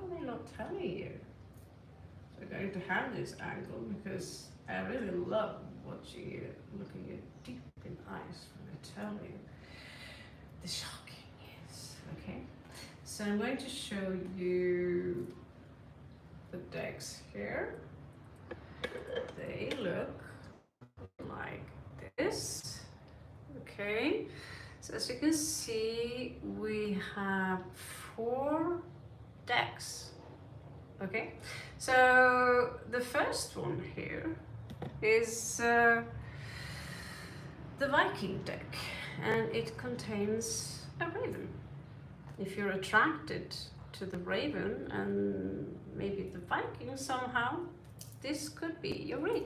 are they not telling you? So we're going to have this angle because I really love watching you looking you deep in the eyes when I tell you the shocking news. Okay, so I'm going to show you the decks here. They look like this. Okay, so as you can see, we have 4 decks. Okay, so the first one here is the Viking deck, and it contains a raven. If you're attracted to the raven and maybe the Viking somehow, this could be your read.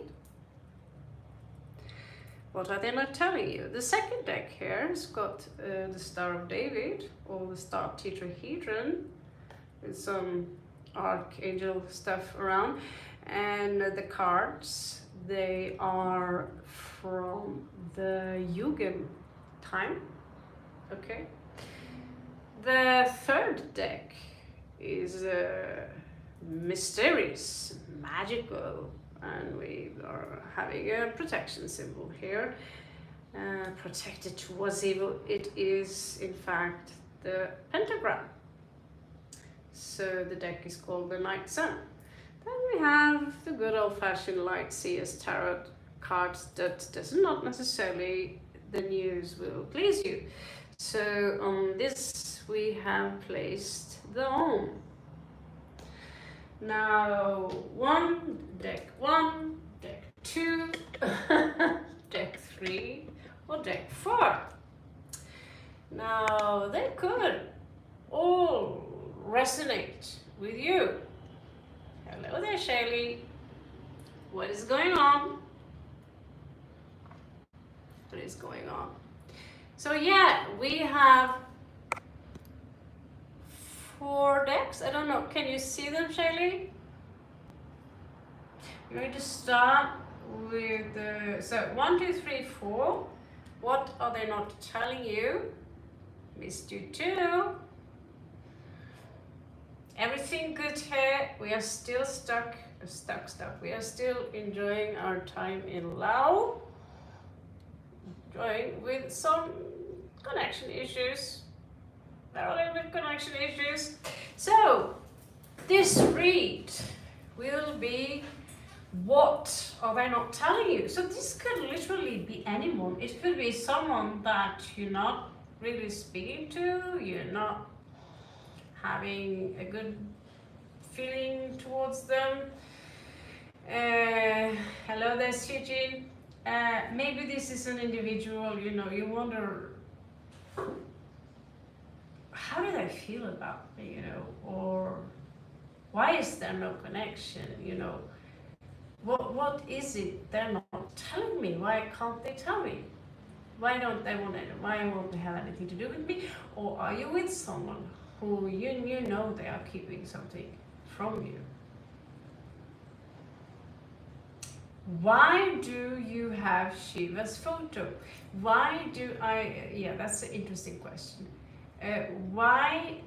What are they not telling you? The second deck here has got the Star of David, or the Star Tetrahedron, with some archangel stuff around, and the cards, they are from the Yugen time. Okay, the third deck is mysterious, magical, and we are having a protection symbol here, protected towards evil. It is in fact the pentagram. So the deck is called the Night Sun. Then we have the good old-fashioned Light Seers Tarot cards that does not necessarily the news will please you. So on this we have placed the Om. Now deck 1, deck 2, deck 3, or deck 4. Now they could all resonate with you. Hello there, Shaylee. What is going on? What is going on? So yeah, we have 4 decks. I don't know, can you see them, Shaylee? I'm going to start with the, so 1, 2, 3, 4. What are they not telling you? Missed you too. Everything good here. We are still stuck. We are still enjoying our time in Laos. Enjoying with some connection issues. There are a little bit connection issues. So this read will be, what are they not telling you? So this could literally be anyone. It could be someone that you're not really speaking to, you're not having a good feeling towards them. Hello there, Sujin. Maybe this is an individual, you know, you wonder, how do they feel about me, you know, or why is there no connection, you know? What is it they're not telling me? Why can't they tell me? Why don't they want to, why won't they have anything to do with me? Or are you with someone who you know they are keeping something from you? Why do you have Shiva's photo? Why do I, yeah, that's an interesting question. Why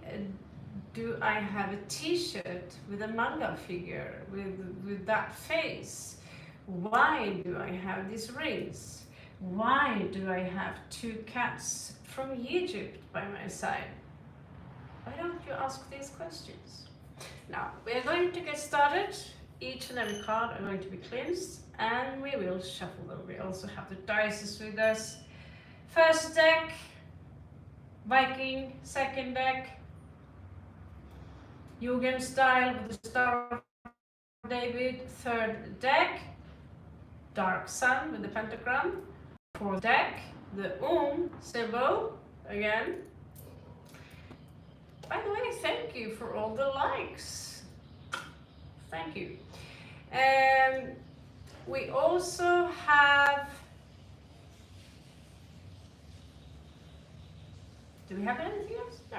do I have a t-shirt with a manga figure with that face? Why do I have these rings? Why do I have 2 cats from Egypt by my side? Why don't you ask these questions? Now, we're going to get started. Each and every card are going to be cleansed, and we will shuffle them. We also have the dice with us. First deck, Viking. Second deck, Yugen style with the Star of David. Third deck, Dark Sun with the pentagram. Fourth deck, the symbol again. By the way, thank you for all the likes. Thank you. And we also have, do we have anything else? No.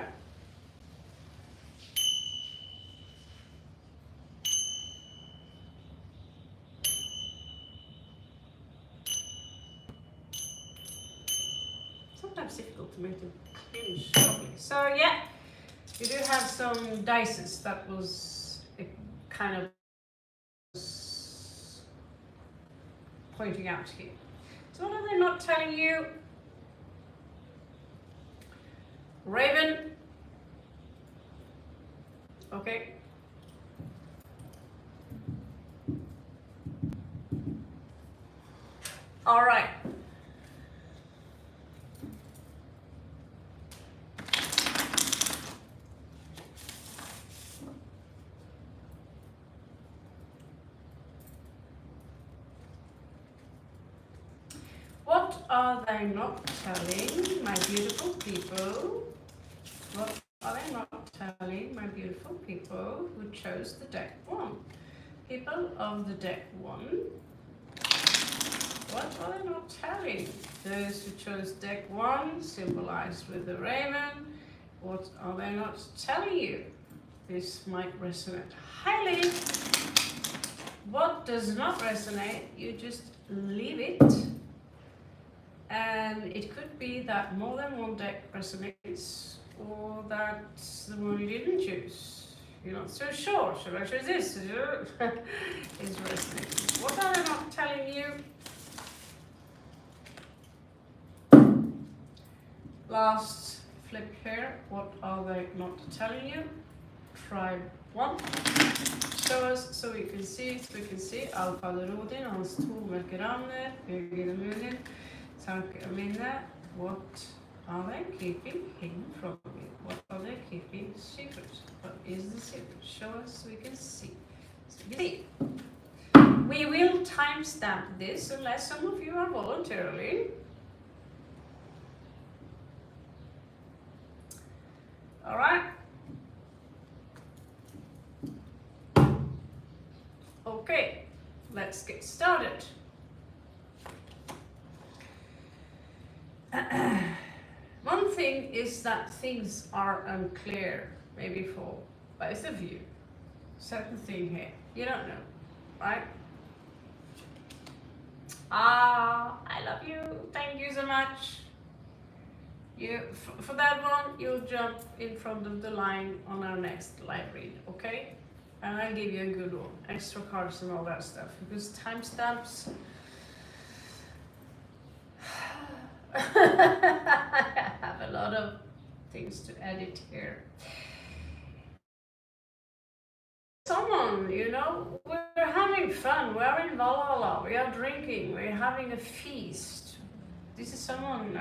Sometimes difficult to make them cringe properly. So yeah, You do have some dices that was kind of pointing out here. So what are they not telling you? Raven. Okay. All right. What are they not telling my beautiful people? What are they not telling my beautiful people who chose the deck 1? People of the deck 1, what are they not telling? Those who chose deck 1, symbolized with the raven, what are they not telling you? This might resonate highly. What does not resonate, you just leave it. And it could be that more than one deck resonates, or that the one you didn't choose, you're not so sure. Should I choose this? Is resonating. What are they not telling you? Last flip here. What are they not telling you? Try 1. Show us so we can see. Alfa Rodin, hans tormørke rammer, Birgit Munin, tanker og minne. What are they keeping hidden from you? What are they keeping secret? What is the secret? Show us so we can see. We will timestamp this unless some of you are voluntarily. All right. Okay, let's get started. One thing is that things are unclear, maybe for both of you. Certain thing here, you don't know, right? I love you, thank you so much. You, for that one, you'll jump in front of the line on our next live read, okay? And I'll give you a good one, extra cards and all that stuff, because timestamps. I have a lot of things to edit here. Someone, you know, we're having fun, we're in Valhalla, we are drinking, we're having a feast. This is someone,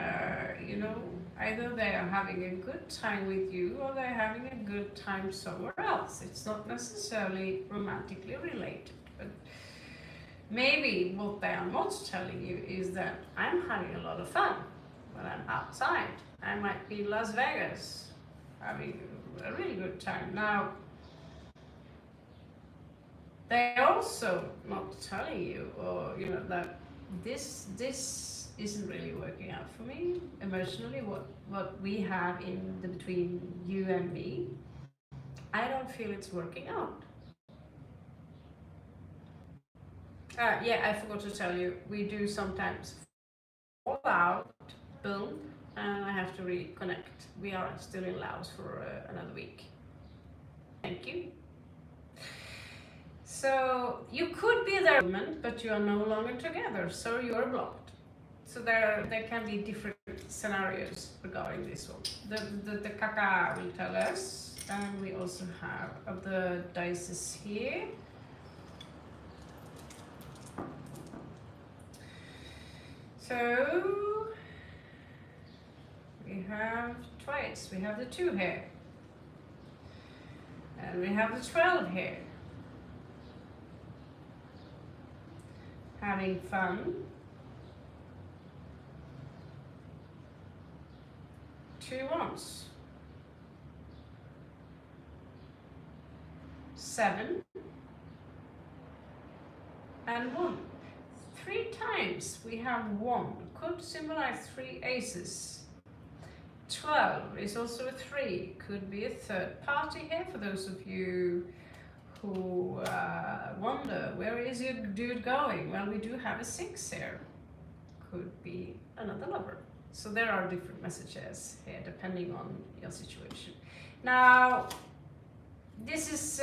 you know, either they are having a good time with you or they're having a good time somewhere else. It's not necessarily romantically related, but maybe what they are not telling you is that I'm having a lot of fun when I'm outside. I might be in Las Vegas having a really good time. Now, they're also not telling you, or you know, that this isn't really working out for me emotionally. What we have in the between you and me, I don't feel it's working out. Yeah, I forgot to tell you, we do sometimes fall out, boom, and I have to reconnect. We are still in Laos for another week. Thank you. So you could be there, but you are no longer together, so you are blocked. So there can be different scenarios regarding this one. The Kaka will tell us, and we also have the dices here. So we have twice. We have the 2 here, and we have the 12 here. Having fun. 2 ones. 7 and 1. 3 times we have 1. Could symbolize 3 aces. 12 is also a 3. Could be a third party here for those of you who wonder, where is your dude going? Well, we do have a 6 here. Could be another lover. So there are different messages here depending on your situation. Now, this is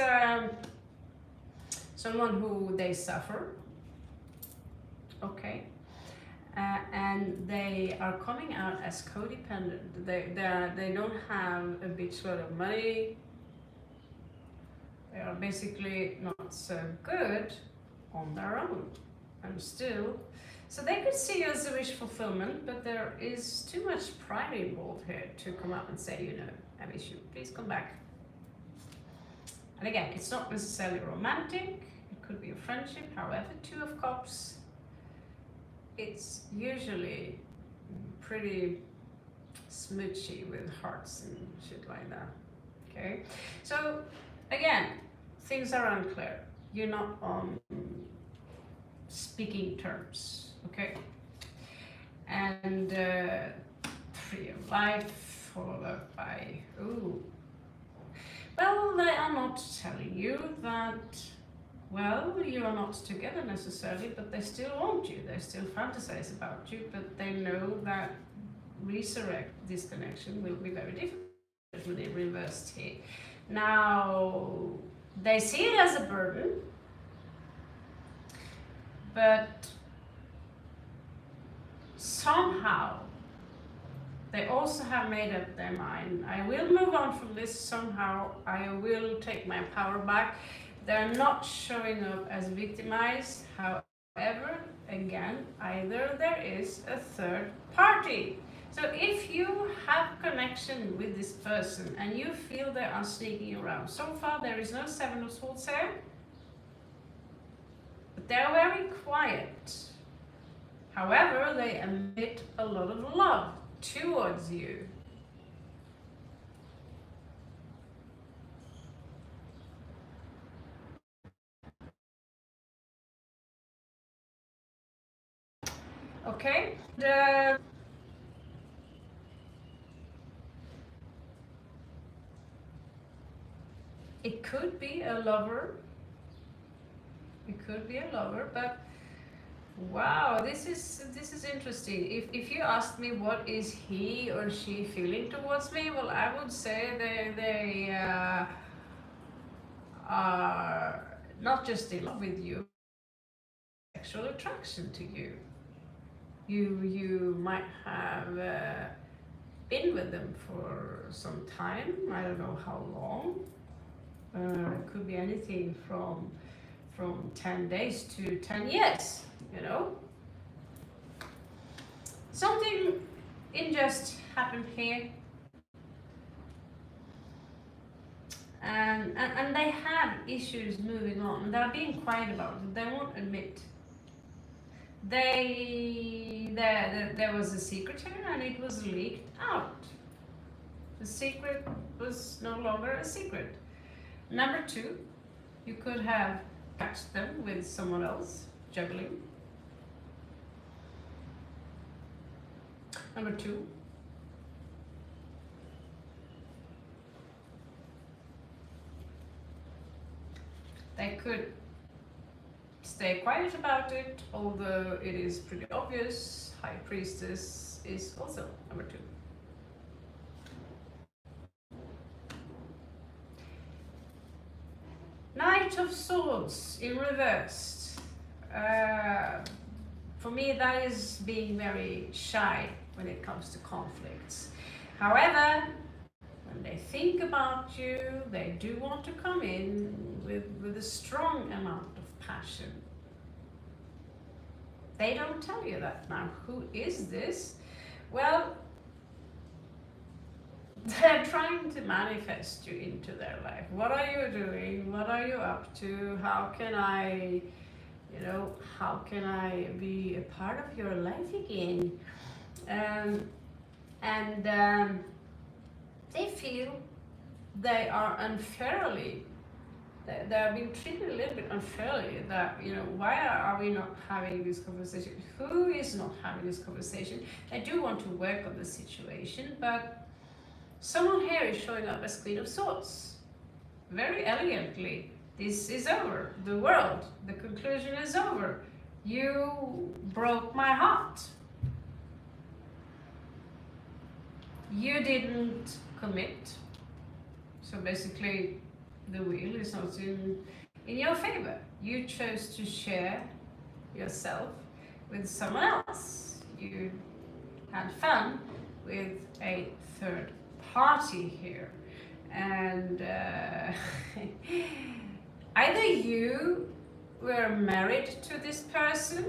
someone who they suffer, okay, and they are coming out as codependent. They don't have a big lot of money. They are basically not so good on their own, and still. So they could see as a wish fulfillment, but there is too much pride involved here to come up and say, you know, I miss you, please come back. And again, it's not necessarily romantic, it could be a friendship. However, Two of Cups, it's usually pretty smoochy with hearts and shit like that. Okay, so again, things are unclear. You're not on speaking terms. Okay, and Three of Life followed up by ooh. Well, they are not telling you that, well, you are not together necessarily, but they still want you. They still fantasize about you, but they know that resurrect this connection will be very difficult with the reversed here. Now, they see it as a burden, but somehow they also have made up their mind. I will move on from this somehow. I will take my power back. They're not showing up as victimized. However, again, either there is a third party. So if you have connection with this person and you feel they are sneaking around, so far there is no Seven of Swords here, but they're very quiet. However, they emit a lot of love towards you. Okay, it could be a lover. It could be a lover, but wow, this is interesting. If you asked me what is he or she feeling towards me, well, I would say they are not just in love with you, sexual attraction to you. You might have been with them for some time. I don't know how long. It could be anything from 10 days to 10 years, you know. Something just happened here. And they have issues moving on. They're being quiet about it. They won't admit. There was a secret here and it was leaked out. The secret was no longer a secret. Number two, you could have catched them with someone else juggling. Number two, they could stay quiet about it, although it is pretty obvious. High Priestess is also number two. Knight of Swords in reverse. For me, that is being very shy when it comes to conflicts. However, when they think about you, they do want to come in with a strong amount of passion. They don't tell you that. Now, who is this? Well, they're trying to manifest you into their life. What are you doing? What are you up to? How can I, how can I be a part of your life again? They feel they are unfairly, they are being treated a little bit unfairly, that, why are we not having this conversation? Who is not having this conversation? They do want to work on the situation, but someone here is showing up as Queen of Swords. Very elegantly. This is over. The world. The conclusion is over. You broke my heart. You didn't commit. So basically, the wheel is not in your favor. You chose to share yourself with someone else. You had fun with a third party here. And either you were married to this person,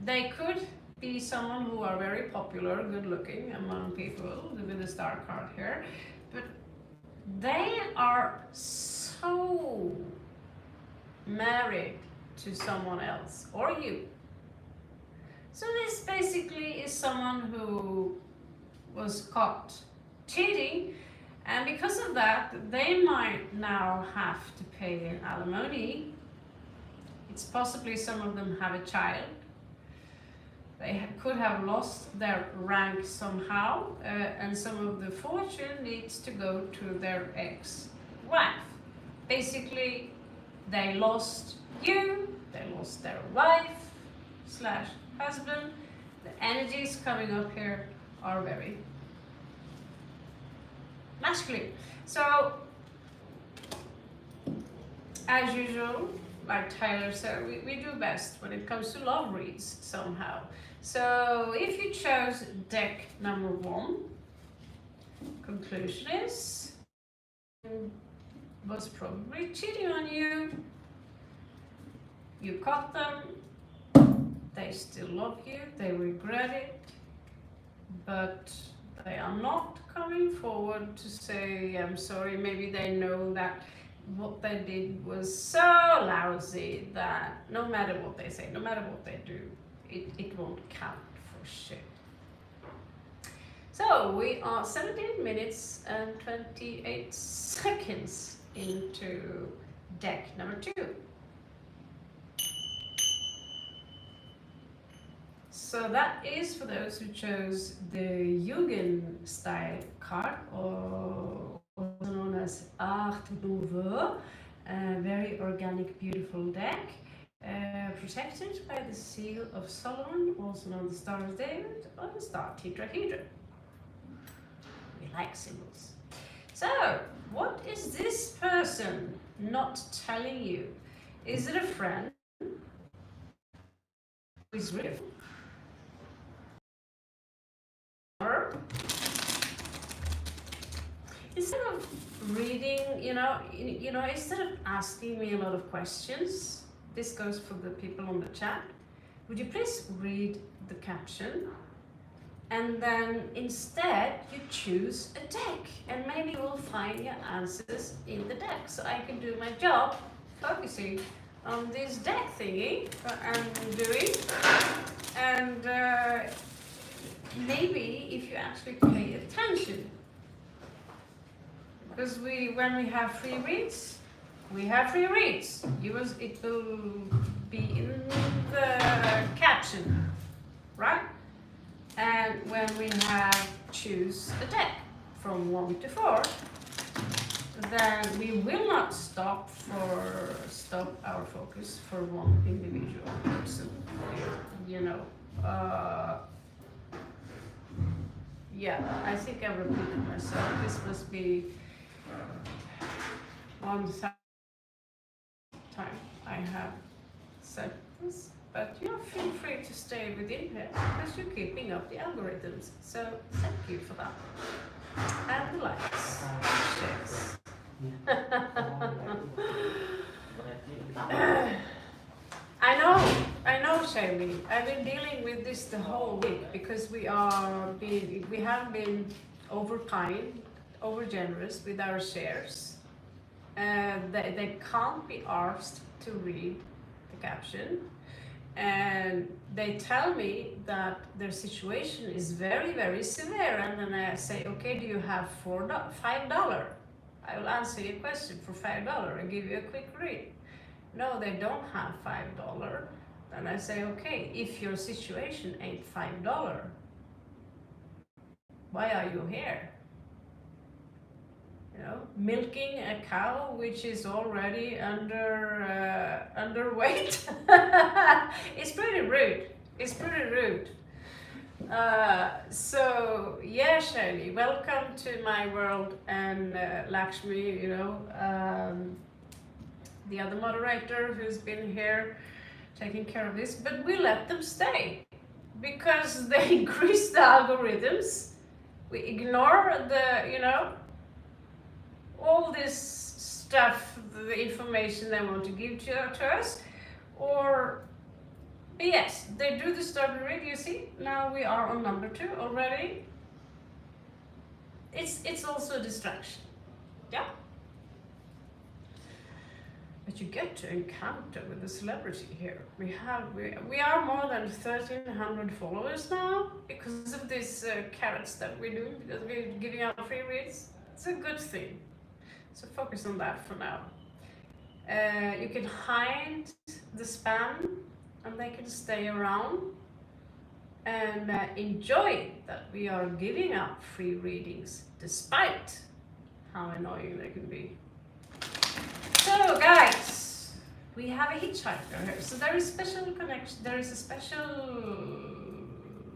they could be someone who are very popular, good looking among people with the star card here, but they are so married to someone else or you. So this basically is someone who was caught cheating, and because of that they might now have to pay an alimony. It's possibly some of them have a child. They could have lost their rank somehow, and some of the fortune needs to go to their ex-wife. Basically, they lost you, they lost their wife/husband. The energies coming up here are very masculine. So, as usual, like Tyler said, we do best when it comes to love reads somehow. So if you chose deck number 1, conclusion is was probably cheating on you. You caught them. They still love you. They regret it, but they are not coming forward to say I'm sorry. Maybe they know that what they did was so lousy that no matter what they say, no matter what they do, it won't count for shit. So we are 17 minutes and 28 seconds into deck number 2. So that is for those who chose the Jugend style card, or also known as Art Nouveau, a very organic, beautiful deck, protected by the Seal of Solomon, also known as the Star of David, or the Star Tetrahedron. We like symbols. So, what is this person not telling you? Is it a friend who is real? Or instead of reading, instead of asking me a lot of questions, this goes for the people on the chat, would you please read the caption, and then instead you choose a deck, and maybe you'll find your answers in the deck, so I can do my job focusing on this deck thingy I'm doing, and maybe if you actually pay attention, because when we have free reads, we have free reads. It will be in the caption, right? And when we have choose a deck from 1 to 4, then we will not stop our focus for one individual person. Yeah, I think I repeated myself. This must be one time I have said this, but feel free to stay within here because you're keeping up the algorithms. So thank you for that. And the likes, shares. I know, Shelly. I've been dealing with this the whole week because we have been over kind, over generous with our shares. They can't be asked to read the caption, and they tell me that their situation is very, very severe, and then I say, okay, do you have $5? I will answer your question for $5 and give you a quick read. No, they don't have $5. Then I say, okay, if your situation ain't $5, why are you here? Milking a cow which is already underweight. It's pretty rude. So yeah, Shirley, welcome to my world, and Lakshmi, the other moderator who's been here taking care of this, but we let them stay because they increase the algorithms. We ignore all this stuff, the information they want to give to us, or yes, they do the stuff we read. You see, now we are on number 2 already. It's also a distraction, yeah. But you get to encounter with the celebrity here. We are more than 1,300 followers now because of these carrots that we're doing, because we're giving out free reads. It's a good thing. So focus on that for now. You can hide the spam, and they can stay around and enjoy that we are giving out free readings, despite how annoying they can be. So guys, we have a hitchhiker here. So there is special connection. There is a special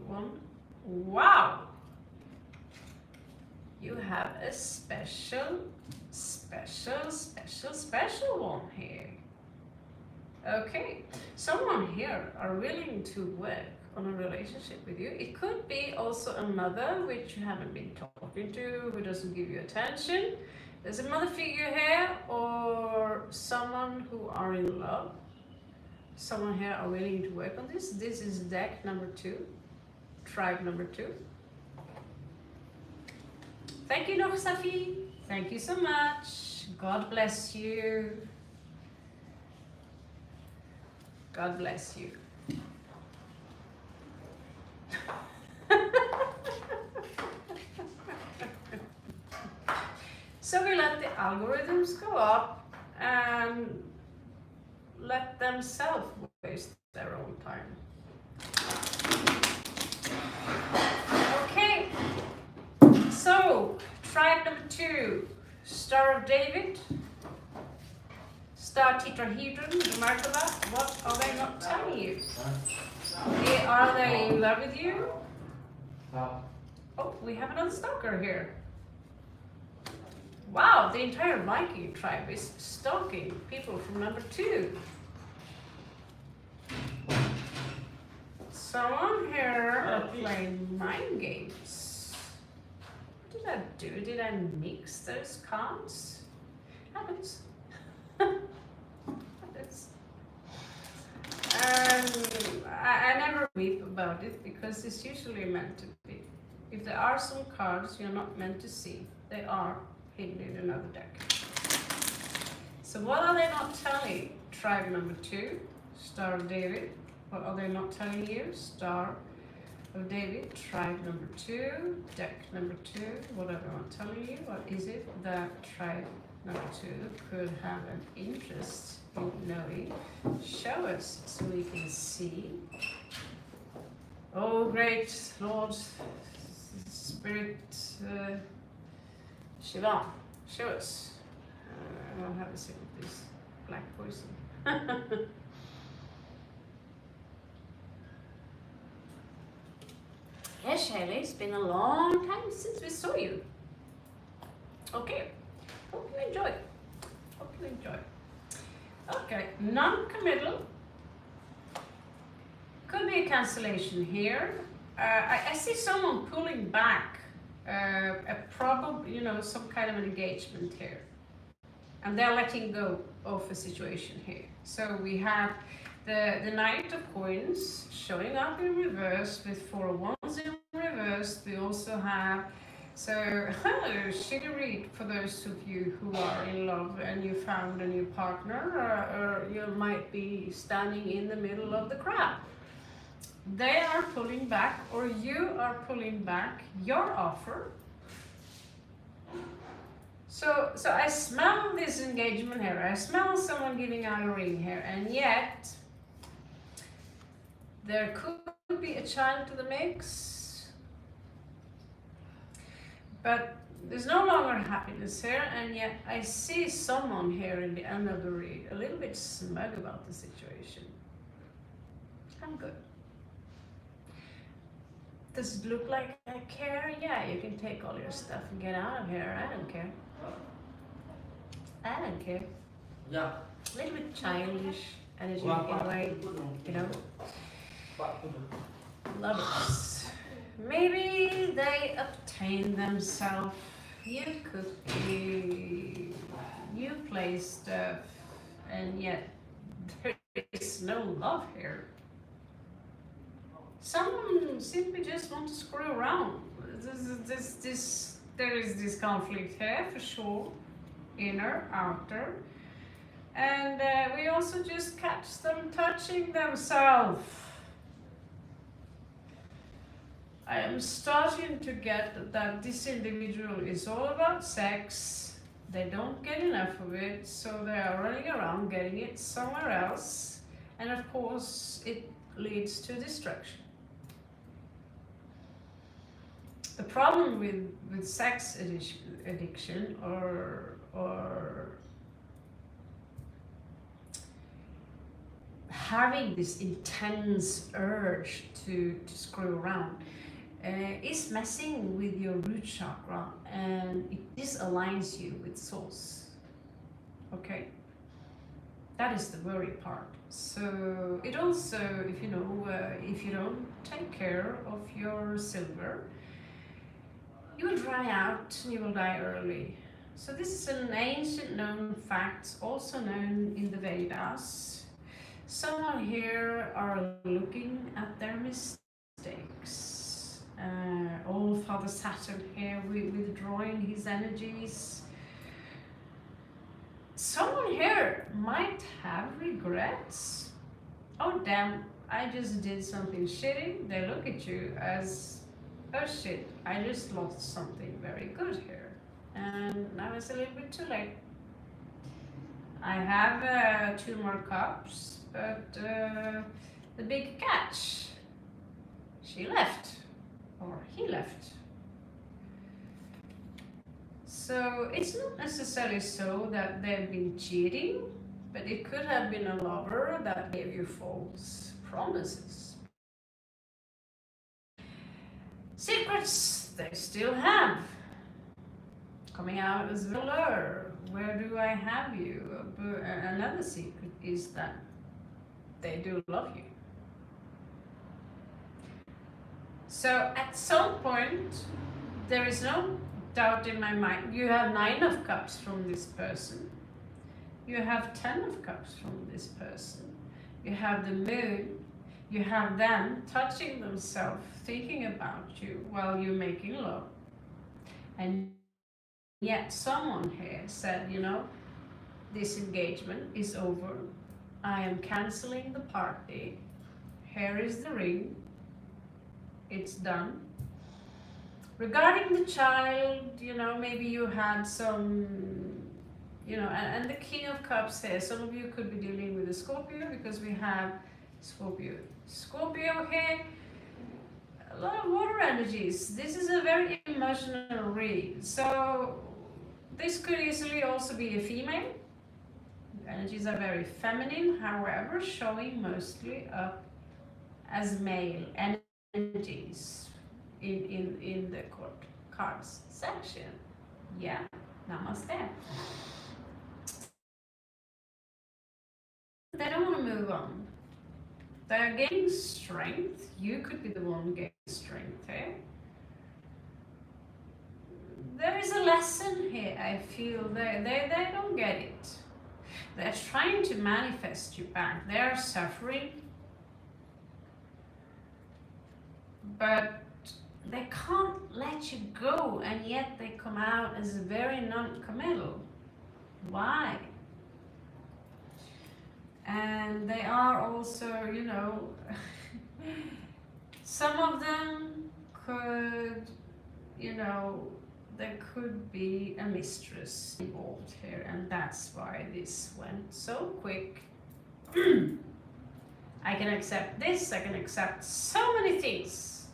one. Wow! You have a special one here. Okay, someone here are willing to work on a relationship with you. It could be also a mother which you haven't been talking to, who doesn't give you attention. There's a mother figure here, or someone who are in love. Someone here are willing to work on this. This is deck number 2, tribe number 2. Thank you, Noh Safi. Thank you so much. God bless you. God bless you. So we let the algorithms go up and let themselves waste their own time. Okay, so tribe number 2, Star of David, Star Tetrahedron, the Merkaba. What are they not telling you? Are they in love with you? Oh, we have another stalker here. Wow, the entire Viking tribe is stalking people from number 2. Someone here are playing mind games. What did I do? Did I mix those cards? Happens. Happens. And I never weep about it because it's usually meant to be. If there are some cards you're not meant to see, they are hidden in another deck. So what are they not telling tribe number 2, Star of David? What are they not telling you? Star of David, tribe number 2, deck number 2. What are they not telling you? What is it that tribe number 2 could have an interest in knowing? Show us so we can see. Oh, great Lord, Spirit, Shiva, show us. I don't have a sip of this black poison. Yes, Shelley, it's been a long time since we saw you. Okay, hope you enjoy. Hope you enjoy. Okay, non-committal. Could be a cancellation here. I see someone pulling back a problem, some kind of an engagement here. And they're letting go of a situation here. So we have the Knight of Coins showing up in reverse with 4 of Wands in reverse. We also have, shitty read for those of you who are in love and you found a new partner, or you might be standing in the middle of the crowd. They are pulling back, or you are pulling back your offer. So I smell this engagement here. I smell someone giving out a ring here, and yet there could be a child to the mix, but there's no longer happiness here, and yet I see someone here in the end of the read a little bit smug about the situation. I'm good. Does it look like I care? Yeah, you can take all your stuff and get out of here. I don't care. I don't care. Yeah. A little bit childish energy in a way, you know. Lovers. Maybe they obtain themselves. You cookie. You play stuff. And yet there is no love here. Someone simply just wants to screw around. There is this conflict here for sure, inner, outer, and we also just catch them touching themselves. I am starting to get that this individual is all about sex. They don't get enough of it, so they are running around getting it somewhere else, and of course, it leads to destruction. The problem with sex addiction or having this intense urge to screw around is messing with your root chakra, and it disaligns you with source. Okay, that is the worry part. So it also, if you don't take care of your silver, you will dry out and you will die early. So this is an ancient known fact, also known in the Vedas. Someone here are looking at their mistakes. Old Father Saturn here withdrawing his energies. Someone here might have regrets. Oh damn, I just did something shitty. They look at you as, oh shit, I just lost something very good here. And now it's a little bit too late. I have 2 more cups, but the big catch, she left, or he left. So it's not necessarily so that they've been cheating, but it could have been a lover that gave you false promises. Secrets they still have. Coming out as a lure. Where do I have you? Another secret is that they do love you. So at some point, there is no doubt in my mind. You have 9 of cups from this person. You have 10 of cups from this person. You have the moon. You have them touching themselves, thinking about you while you're making love. And yet someone here said, this engagement is over. I am canceling the party. Here is the ring. It's done. Regarding the child, maybe you had some, and the King of Cups here, some of you could be dealing with a Scorpio because we have Scorpio here, a lot of water energies. This is a very emotional read. So this could easily also be a female. Energies are very feminine, however, showing mostly up as male energies in the court cards section. Yeah, namaste. They don't want to move on. They're gaining strength. You could be the one gaining strength here. There is a lesson here, I feel. They don't get it. They're trying to manifest you back. They're suffering. But they can't let you go, and yet they come out as very non-committal. Why? And they are also, some of them could, there could be a mistress involved here, and that's why this went so quick. I can accept this, I can accept so many things.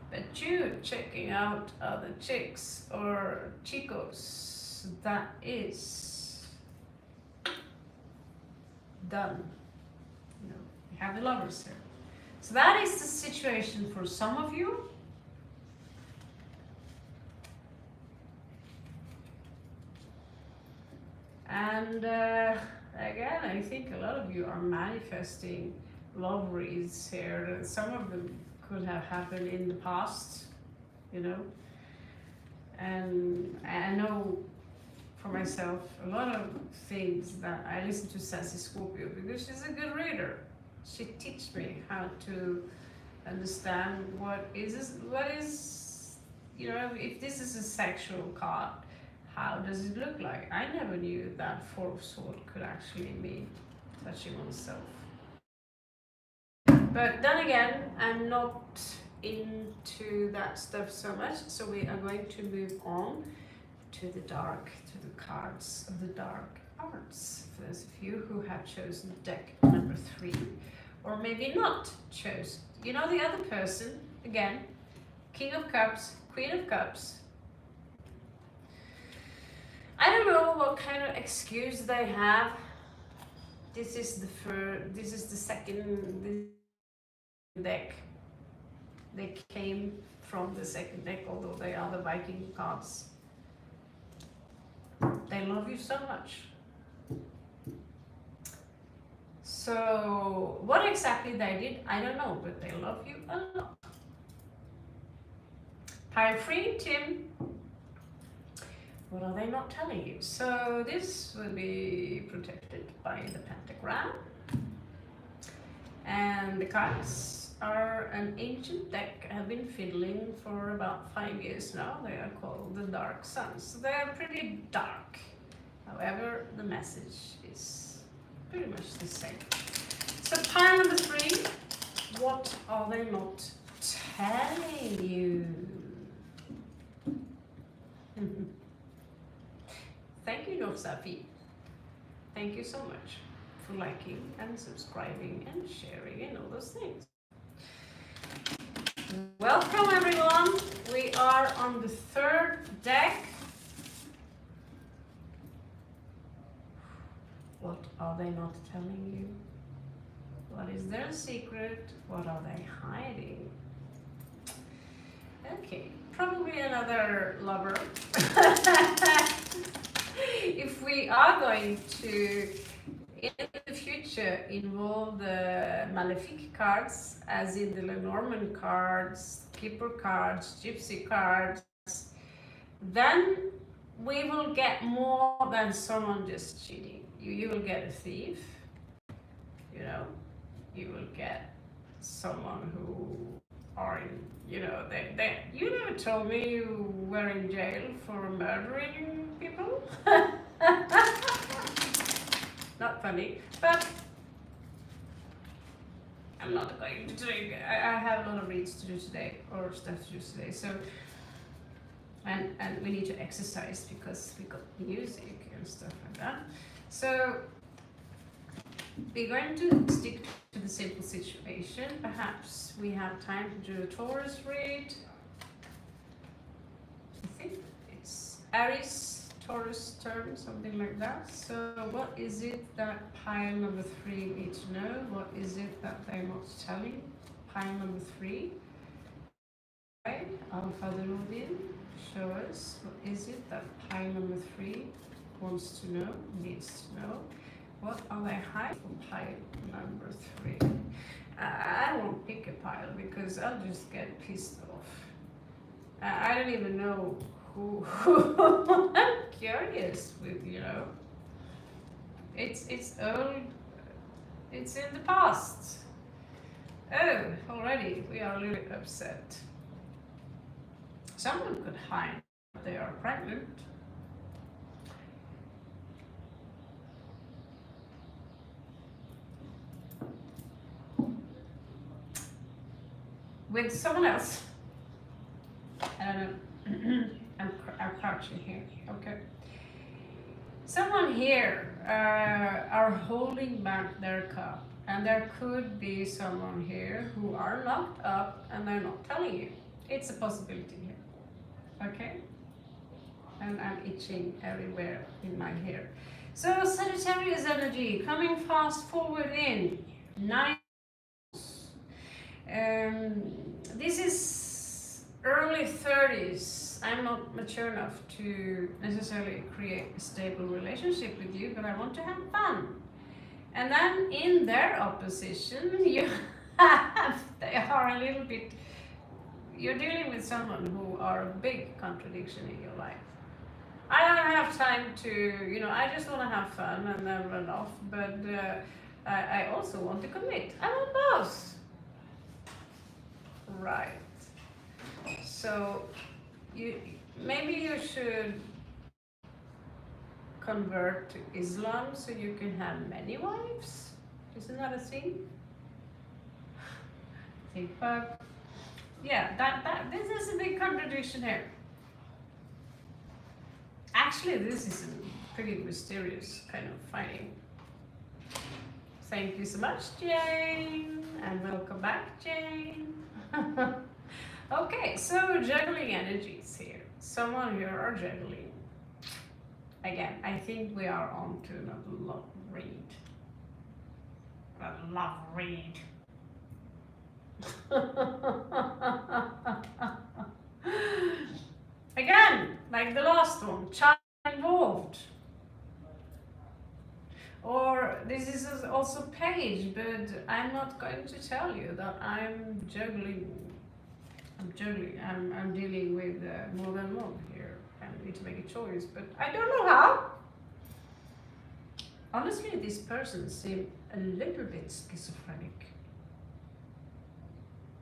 But you checking out other chicks or chicos, that is done. You have the lovers here. So that is the situation for some of you. And again, I think a lot of you are manifesting love reads here. Some of them could have happened in the past, you know. And I know for myself a lot of things that I listen to Sassy Scorpio because she's a good reader. She teaches me how to understand what is, you know, if this is a sexual card, how does it look like? I never knew that Four of Swords could actually mean touching oneself. But then again, I'm not into that stuff so much, so we are going to move on to the dark, to the cards of the dark arts. For those of you who have chosen deck number 3, or maybe not chose. You know the other person, again, King of Cups, Queen of Cups. I don't know what kind of excuse they have. This is the second deck. They came from the second deck, although they are the Viking cards. They love you so much. So what exactly they did, I don't know, but they love you a lot. Pile free, Tim. What are they not telling you? So this will be protected by the pentagram. And the cards are an ancient deck, have been fiddling for about 5 years now. They are called the Dark Suns. So they are pretty dark. However, the message is pretty much the same. So pile number 3, what are they not telling you? Thank you, Norsafi. Thank you so much for liking and subscribing and sharing and all those things. Welcome everyone. We are on the 3rd deck. What are they not telling you? What is their secret? What are they hiding? Okay, probably another lover. If we are going to, in the future, involve the Malefic cards, as in the Lenormand cards, Keeper cards, Gypsy cards, then we will get more than someone just cheating. You will get a thief, you know, you will get someone who are in, you know, you never told me you were in jail for murdering people. Not funny, but I'm not going to do it. I have a lot of reads to do today, or stuff to do today, so and we need to exercise because we got music and stuff like that. So we're going to stick to the simple situation. Perhaps we have time to do a Taurus read. I think it's Aries, Taurus turn, something like that. So what is it that pile number 3 needs to know? What is it that they're not telling? Pile number 3. Okay, Alpha the Odin, show us. What is it that pile number 3 wants to know, needs to know? What are they hiding from pile number 3? I won't pick a pile because I'll just get pissed off. I don't even know who I'm curious with, you know. It's old, it's in the past. Oh, already we are a little upset. Someone could hide that they are pregnant. With someone else. I don't know. I'm crouching here. Okay. Someone here are holding back their cup, and there could be someone here who are locked up and they're not telling you. It's a possibility here. Okay? And I'm itching everywhere in my hair. So Sagittarius energy coming fast forward in 9. This is early 30s. I'm not mature enough to necessarily create a stable relationship with you, but I want to have fun. And then in their opposition, you have, they are a little bit, you're dealing with someone who are a big contradiction in your life. I don't have time to, I just want to have fun and then run off, but I also want to commit. I want both. Right. So maybe you should convert to Islam so you can have many wives. Isn't that a thing? But yeah, this is a big contradiction here. Actually, this is a pretty mysterious kind of fighting. Thank you so much, Jane, and welcome back, Jane. Okay, so juggling energies here. Someone here are juggling. Again, I think we are on to another love read. A love read. Again, like the last one, child involved. Or this is also page, but I'm not going to tell you that I'm juggling. I'm dealing with more than one here. I need to make a choice, but I don't know how. Honestly, this person seems a little bit schizophrenic.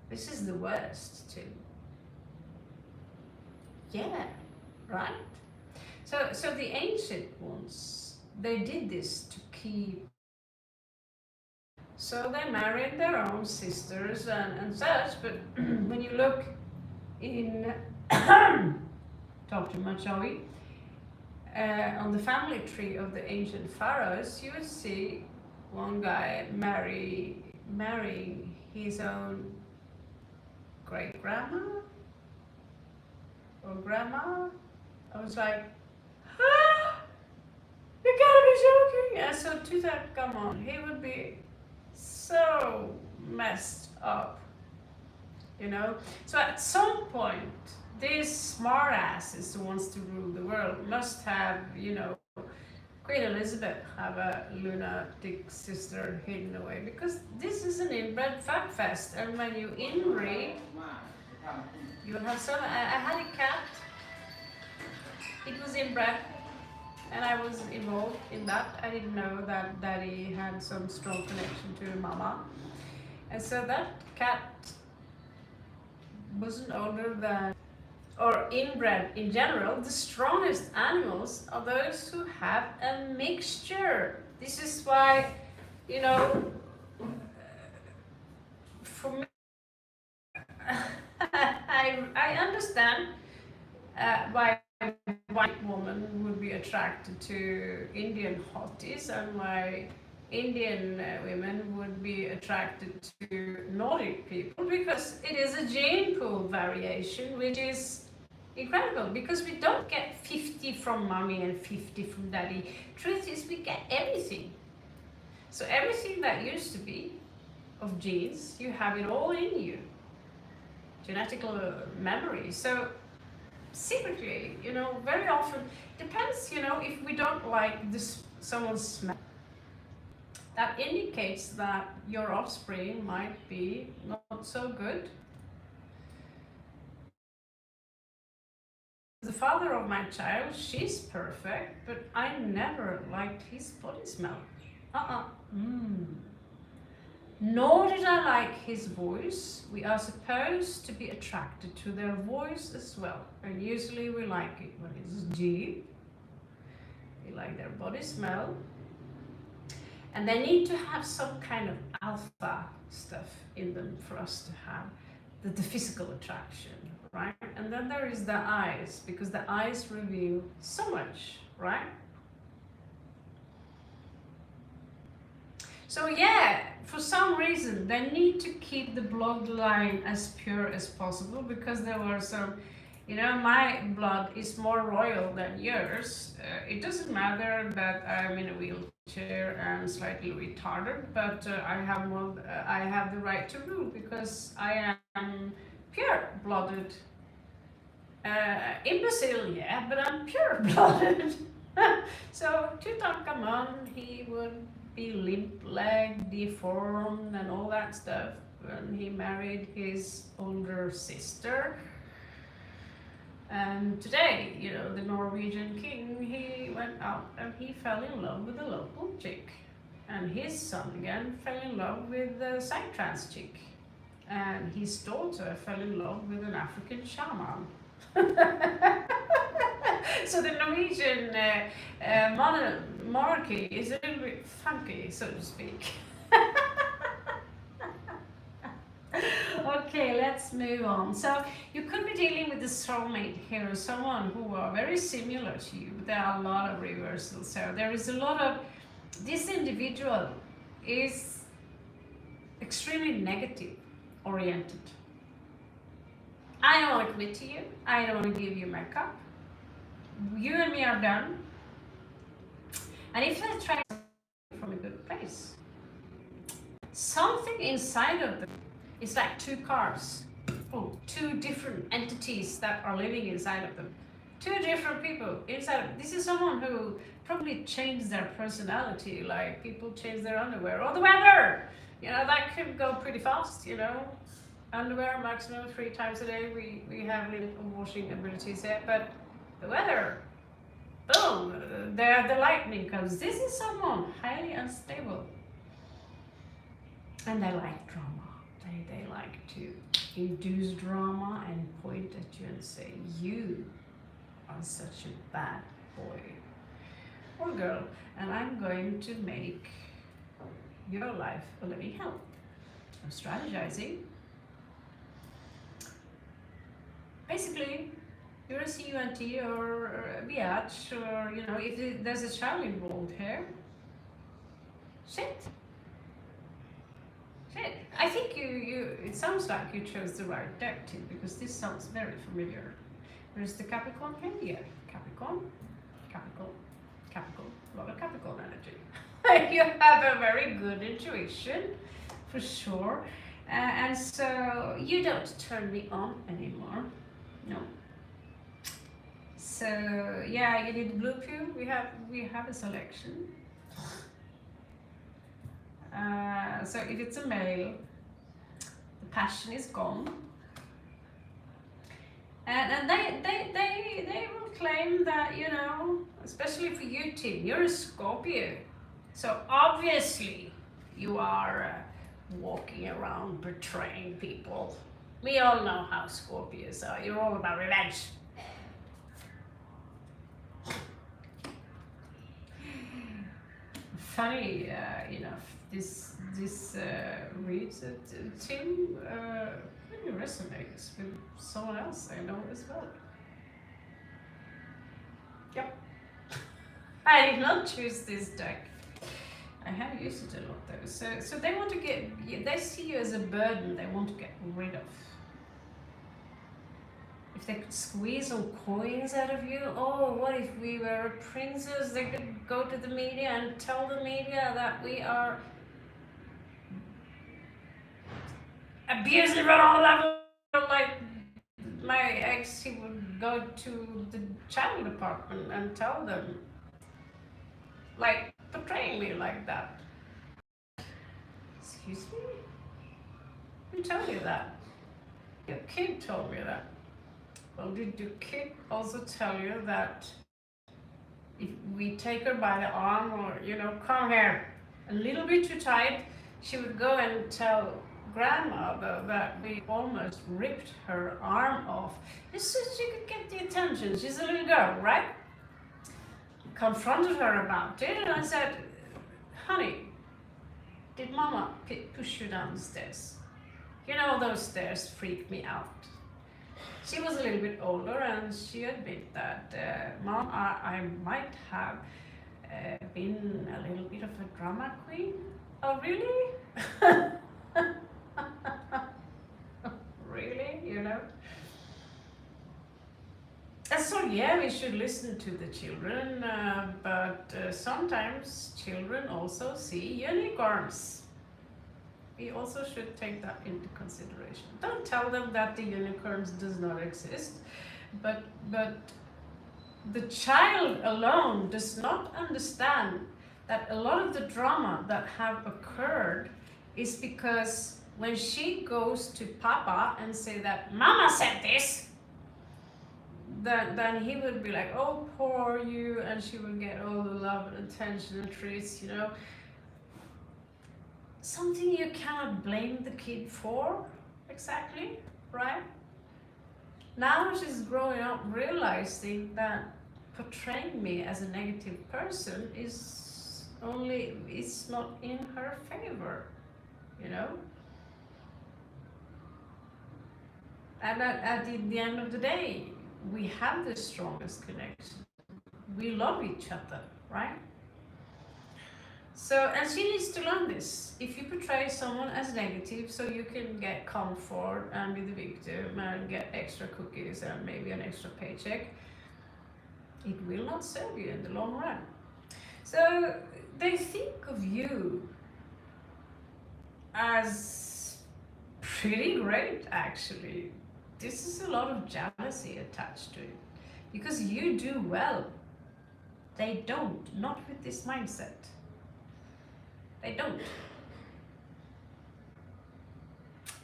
This is the worst too. Yeah, right? So the ancient ones, they did this to keep. So they married their own sisters and such, but when you look in Dr. Machawi, on the family tree of the ancient pharaohs, you would see one guy marrying his own great-grandma or grandma. I was like, ah, you gotta be joking! And so Tutankhamun, he would be so messed up, So at some point, these smartasses who wants to rule the world must have, Queen Elizabeth have a lunatic sister hidden away, because this is an inbred fuck fest, and when you inbreed, you will have some. I had a cat. It was inbred, and I was involved in that. I didn't know that Daddy had some strong connection to Mama, and so that cat wasn't older than, or inbred in general. The strongest animals are those who have a mixture. This is why, for me, I understand why a white woman would be attracted to Indian hotties and why Indian women would be attracted to Nordic people, because it is a gene pool variation which is incredible, because we don't get 50 from mommy and 50 from daddy. Truth is, we get everything. So everything that used to be of genes, you have it all in you. Genetical memory. So secretly, very often, depends, if we don't like this someone's smell, that indicates that your offspring might be not so good. The father of my child, she's perfect, but I never liked his body smell. Nor did I like his voice. We are supposed to be attracted to their voice as well. And usually we like it when it's deep. We like their body smell. And they need to have some kind of alpha stuff in them for us to have the physical attraction, right? And then there is the eyes, because the eyes reveal so much, right? So yeah, for some reason, they need to keep the bloodline as pure as possible, because there were some You know, my blood is more royal than yours. It doesn't matter that I'm in a wheelchair and slightly retarded, but I have the right to rule because I am pure-blooded. Imbecile, yeah, but I'm pure-blooded. So Tutankhamun, he would be limp-legged, deformed, and all that stuff when he married his older sister. And today, you know, the Norwegian king, he went out and he fell in love with a local chick. And his son again fell in love with a psytrance chick. And his daughter fell in love with an African shaman. So the Norwegian monarchy is a little bit funky, so to speak. Okay, let's move on. So you could be dealing with a soulmate here, someone who are very similar to you, but there are a lot of reversals. So there is a lot of, this individual is extremely negative oriented. I don't want to commit to you. I don't want to give you my cup. You and me are done. And if they try from a good place, something inside of them, it's like two cars, two different entities that are living inside of them. Two different people inside. This is someone who probably changed their personality, like people change their underwear or the weather. You know, that could go pretty fast, you know. Underwear maximum 3 times a day. We have limited washing abilities here, but the weather, boom, there the lightning comes. This is someone highly unstable. And they like drama. They like to induce drama and point at you and say, you are such a bad boy or girl, and I'm going to make your life a living hell. I'm strategizing. Basically, you're a CUNT or a biatch, or, you know, if there's a child involved here, shit. I think it sounds like you chose the right detective because this sounds very familiar. There's the Capricorn here, yeah. Capricorn, a lot of Capricorn energy. You have a very good intuition, for sure. And so you don't turn me on anymore, no. So yeah, you need blue pill, we have a selection. So if it's a male, the passion is gone, and they will claim that, you know, especially for you, Tim, you're a Scorpio, so obviously you are walking around betraying people. We all know how Scorpios are. You're all about revenge. Funny enough, this reads that Tim really resonates with someone else I know as well. Yep. I did not choose this deck. I have used it a lot though. So they want to they see you as a burden they want to get rid of. If they could squeeze some coins out of you, oh, what if we were a princess? They could go to the media and tell the media that we are abusive at all levels. Like my ex, he would go to the child department and tell them, like, portraying me like that. Excuse me? Who told you that? Your kid told me that. Well, did your kid also tell you that if we take her by the arm or, you know, come here, a little bit too tight, she would go and tell grandmother that we almost ripped her arm off just so she could get the attention. She's a little girl, right? Confronted her about it, and I said, honey, did mama push you down the stairs? You know, those stairs freaked me out. She was a little bit older and she admitted that, Mom, I might have been a little bit of a drama queen. Oh, really? Really, you know? And so, yeah, we should listen to the children, but sometimes children also see unicorns. We also should take that into consideration. Don't tell them that the unicorns does not exist, but the child alone does not understand that a lot of the drama that have occurred is because when she goes to Papa and say that Mama said this, then he would be like, oh, poor you, and she would get all the love and attention and treats, Something you cannot blame the kid for, exactly, right? Now she's growing up realizing that portraying me as a negative person it's not in her favor, you know? And at the end of the day, we have the strongest connection. We love each other, right? So, and she needs to learn this. If you portray someone as negative so you can get comfort and be the victim and get extra cookies and maybe an extra paycheck, it will not serve you in the long run. So they think of you as pretty great, actually. This is a lot of jealousy attached to it because you do well. They don't, not with this mindset. They don't.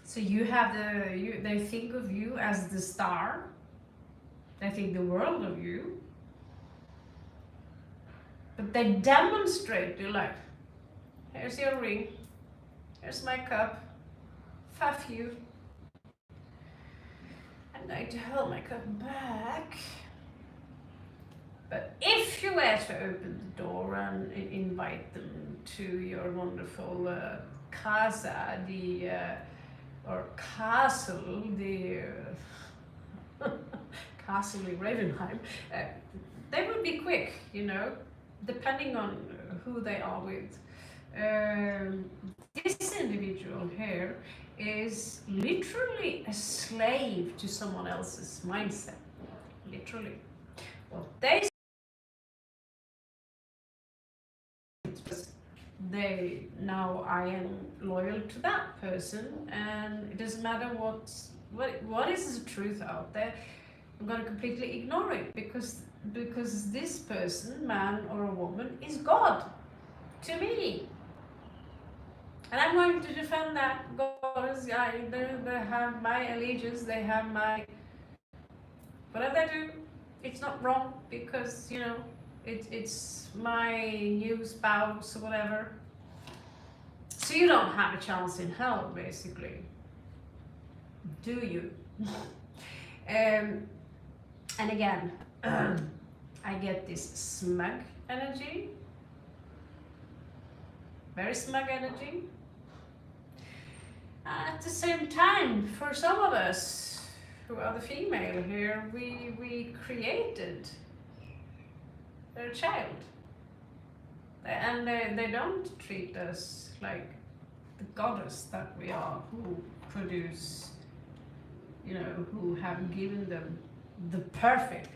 So they think of you as the star. They think the world of you. But they demonstrate, they're like, here's your ring, here's my cup, fuck you. I'm going to hold my cup back. But if you were to open the door and invite them to your wonderful casa, or castle, the castle in Ravenheim, they would be quick, depending on who they are with. This individual here is literally a slave to someone else's mindset. Literally. Well, now I am loyal to that person, and it doesn't matter what is the truth out there. I'm going to completely ignore it because this person, man or a woman, is God to me, and I'm going to defend that. God is, they have my allegiance, they have my whatever they do. It's not wrong because it's my new spouse or whatever. So you don't have a chance in hell, basically, do you? And again, I get this smug energy, very smug energy. At the same time, for some of us who are the female here, we created their child. And they don't treat us like the goddess that we are, who produce, who have given them the perfect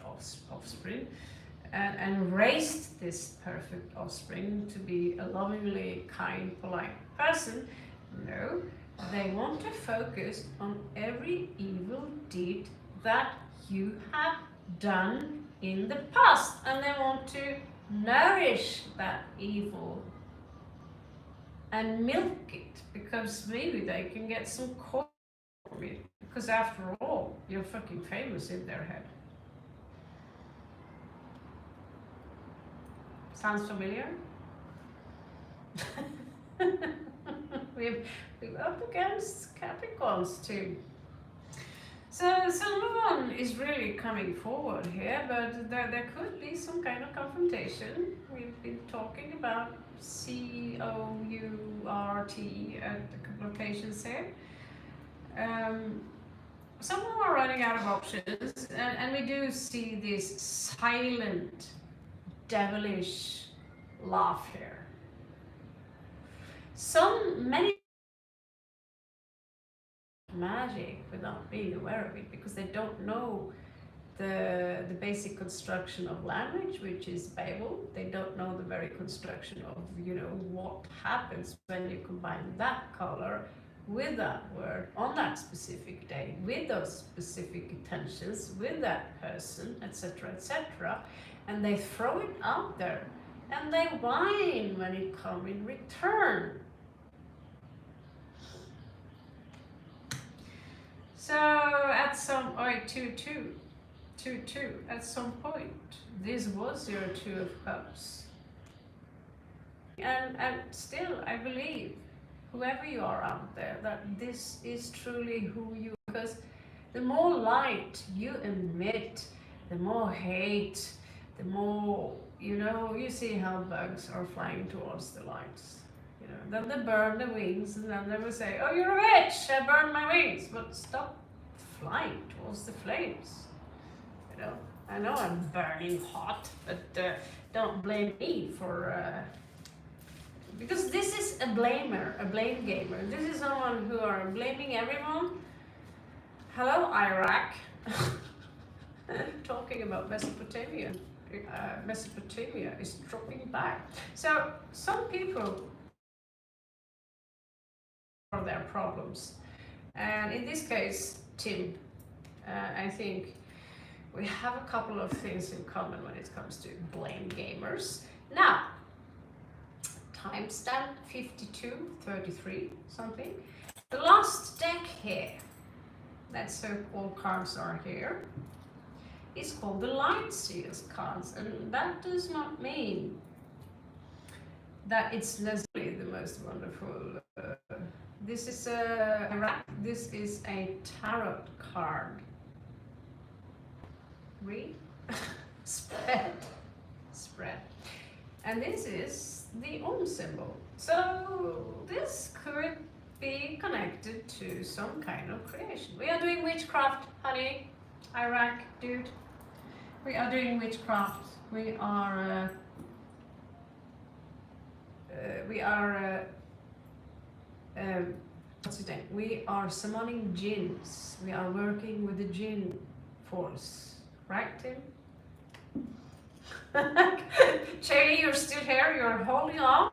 offspring and raised this perfect offspring to be a lovingly, kind, polite person. No, they want to focus on every evil deed that you have done in the past, and they want to nourish that evil and milk it because maybe they can get some coin from it, because after all, you're fucking famous in their head. Sounds familiar? We're up against Capricorns too. So Solomon is really coming forward here, but there could be some kind of confrontation. We've been talking about COURT at a couple of occasions here. Some of them are running out of options, and we do see this silent, devilish laugh here. Many magic without being aware of it because they don't know the basic construction of language, which is Babel. They don't know the very construction of, you know, what happens when you combine that color with that word on that specific day, with those specific intentions, with that person, etc., etc. And they throw it out there, and they whine when it comes in return. So at some, two, at some point, this was your Two of Cups. And still, I believe, whoever you are out there, that this is truly who you are. Because the more light you emit, the more hate, the more, you know, you see how bugs are flying towards the lights. You know, then they burn the wings, and then they will say, oh, you're a witch, I burned my wings. But stop flying towards the flames. You know, I know I'm burning hot, but don't blame me for, because this is a blamer, a blame gamer. This is someone who are blaming everyone. Hello, Iraq. Talking about Mesopotamia. Mesopotamia is dropping back. So some people are their problems. And in this case, Tim, I think we have a couple of things in common when it comes to blame gamers. Now, timestamp 52:33 something. The last deck here, that so-called cards are here, is called the Light Seals cards, and that does not mean that it's necessarily the most wonderful. This is a tarot card. Read, spread, and this is the Om symbol. So this could be connected to some kind of creation. We are doing witchcraft, honey. Iraq, dude. We are doing witchcraft. We are what's his name? We are summoning jinns. We are working with the jinn force. Right, Tim? Chaley, you're still here. You're holding on.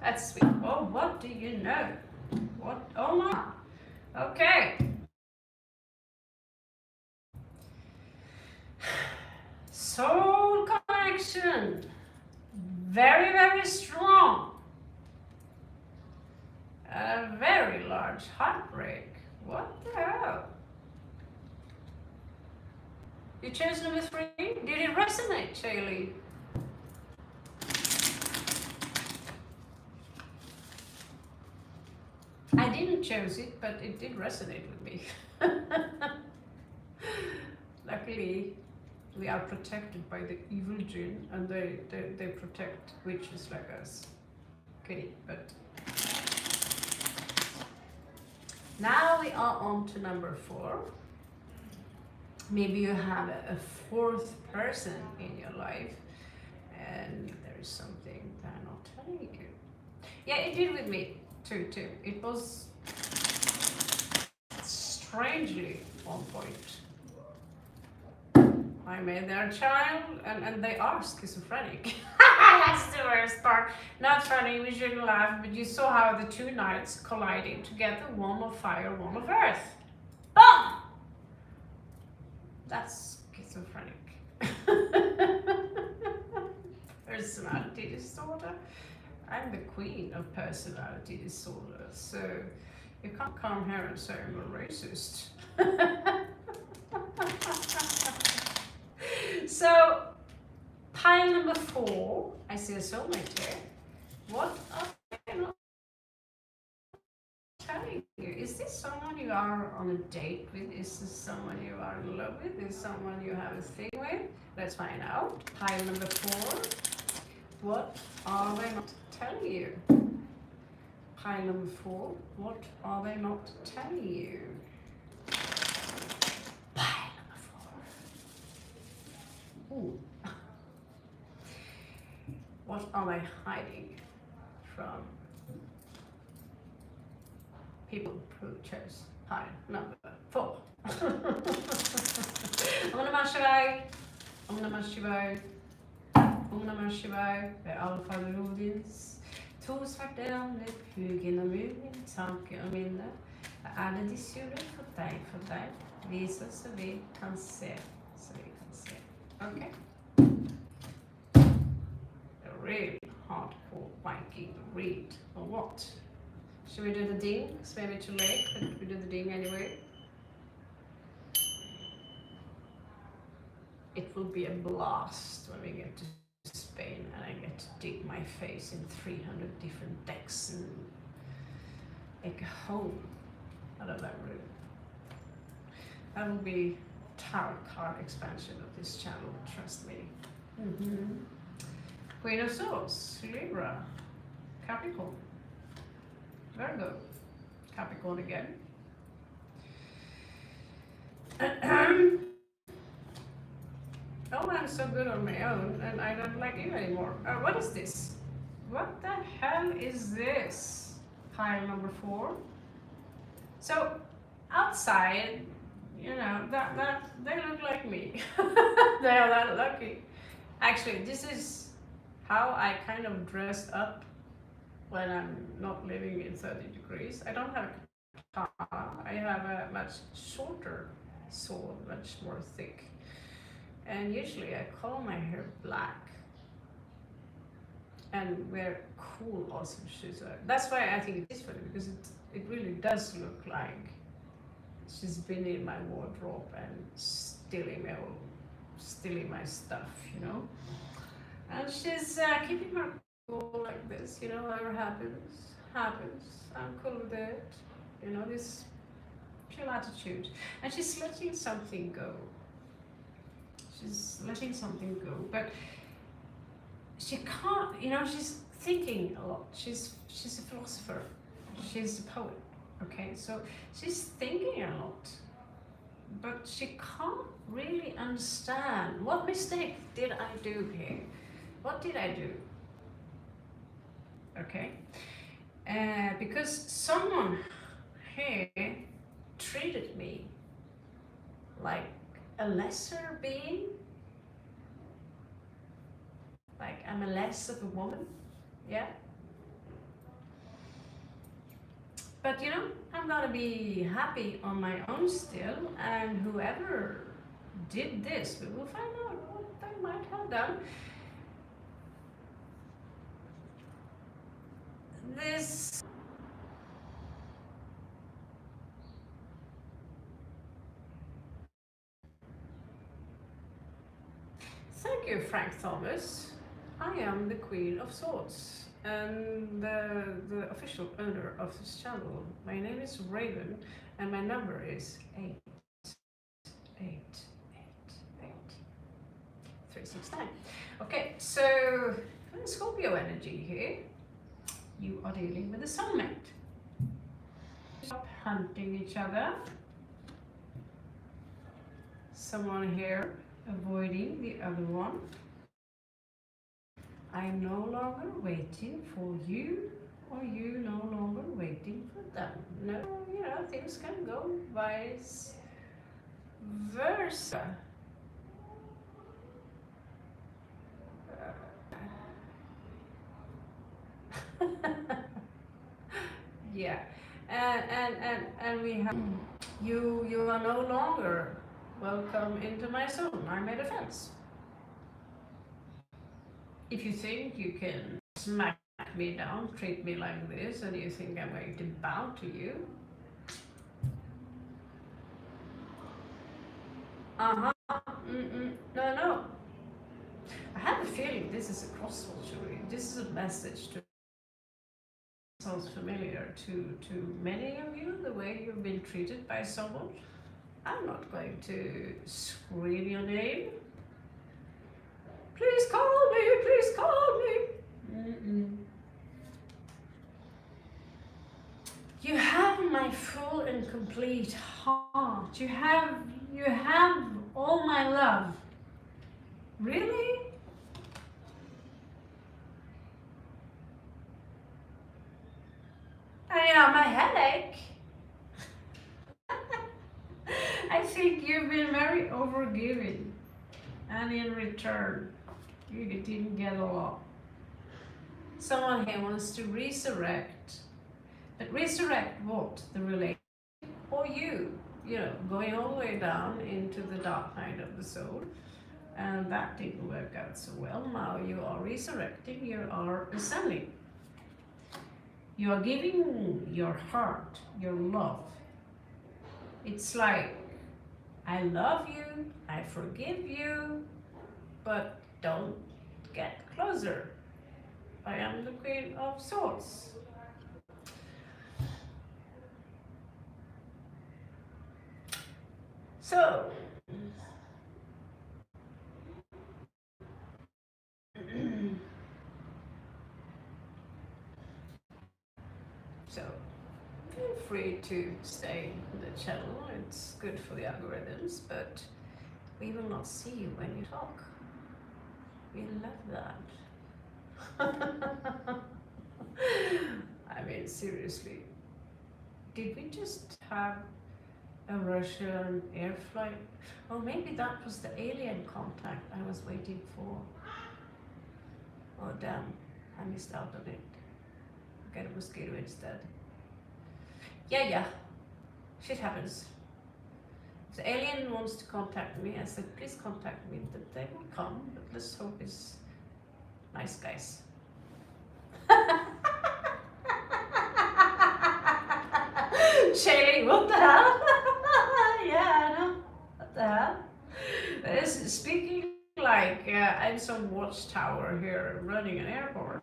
That's sweet. Oh, what do you know? What? Oh my. Okay. Soul connection. Very, very strong. A very large heartbreak. What the hell? You chose number 3? Did it resonate, Chaley? I didn't choose it, but it did resonate with me. Luckily, we are protected by the evil jinn, and they protect witches like us. Okay, but now we are on to number 4. Maybe you have a 4th person in your life, and there is something they're not telling you. Yeah, it did with me too. It was strangely on point. I made their child, and they are schizophrenic. That's the worst part. Not funny, we shouldn't laugh, but you saw how the 2 knights colliding together, one of fire, one of earth. Boom! That's schizophrenic. Personality disorder. I'm the queen of personality disorder, so you can't come here and say I'm a racist. So, pile number 4, I see a soulmate here. What are they not telling you? Is this someone you are on a date with? Is this someone you are in love with? Is someone you have a thing with? Let's find out. Pile number 4. What are they not telling you? Pile number 4. What are they not telling you? Pile number 4. Ooh. What are they hiding from people who chose pile number 4. Om Namah Shivaya, Om Namah Shivaya, Om Namah Shivaya. Allfader Odins, to svartene pugen og mugen, tanke og minne. Alle disse gjorde for deg, vise så vi kan se, Okay? A really hardcore Viking read, or what? Should we do the ding? It's maybe too late, but we do the ding anyway. It will be a blast when we get to Spain and I get to dig my face in 300 different decks and make a home out of that room. That will be tarot card expansion of this channel, trust me. Queen of Swords, Libra, Capricorn, Virgo, Capricorn again. Oh, I'm so good on my own and I don't like you anymore. What is this? What the hell is this? Pile number 4. So outside, you know, that they look like me. They are that lucky. Actually, this is how I kind of dress up when I'm not living in 30 degrees. I don't have a katana. I have a much shorter sword, much more thick. And usually I color my hair black and wear cool, awesome shoes. That's why I think it is funny, because it really does look like she's been in my wardrobe and stealing my stuff, you know. And she's keeping her cool like this, you know. Whatever happens. I'm cool with it, you know. This chill attitude, and she's letting something go. But she can't, you know, she's thinking a lot. She's a philosopher. She's a poet, okay? So she's thinking a lot, but she can't really understand. What mistake did I do here? What did I do? Okay? Because someone here treated me like a lesser being, like I'm a less of a woman, yeah. But you know, I'm gonna be happy on my own still, and whoever did this, we will find out what they might have done. This Thank you, Frank Thomas. I am the Queen of Swords and the official owner of this channel. My name is Raven and my number is 8888369. Okay, so Scorpio energy here. You are dealing with a soulmate. Stop hunting each other. Someone here avoiding the other one. I'm no longer waiting for you, or you no longer waiting for them. No, you know, things can go vice versa. Yeah, and we have you are no longer welcome into my zone. I made a fence. If you think you can smack me down, treat me like this, and you think I'm going to bow to you, no. I have a feeling this is a cross-culture. This is a message to. Sounds familiar to many of you, the way you've been treated by someone. I'm not going to scream your name. Please call me, please call me. You have my full and complete heart. You have all my love. Really? I am my headache. I think you've been very overgiving, and in return, you didn't get a lot. Someone here wants to resurrect, but resurrect what? The relationship or you? You know, going all the way down into the dark night of the soul, and that didn't work out so well. Now you are resurrecting, you are ascending. You are giving your heart, your love. It's like, I love you, I forgive you, but don't get closer. I am the Queen of Swords. So, so feel free to stay in the channel. It's good for the algorithms, but we will not see you when you talk. We love that. I mean, seriously, did we just have a Russian air flight? Or maybe that was the alien contact I was waiting for. Oh damn, I missed out on it. Get a mosquito instead. Yeah, shit happens. If the alien wants to contact me, I said, please contact me, but they will come, but let's hope it's nice guys. Shaylee, what the hell? Yeah, I know. What the hell? Speaking like I'm some watchtower here running an airport.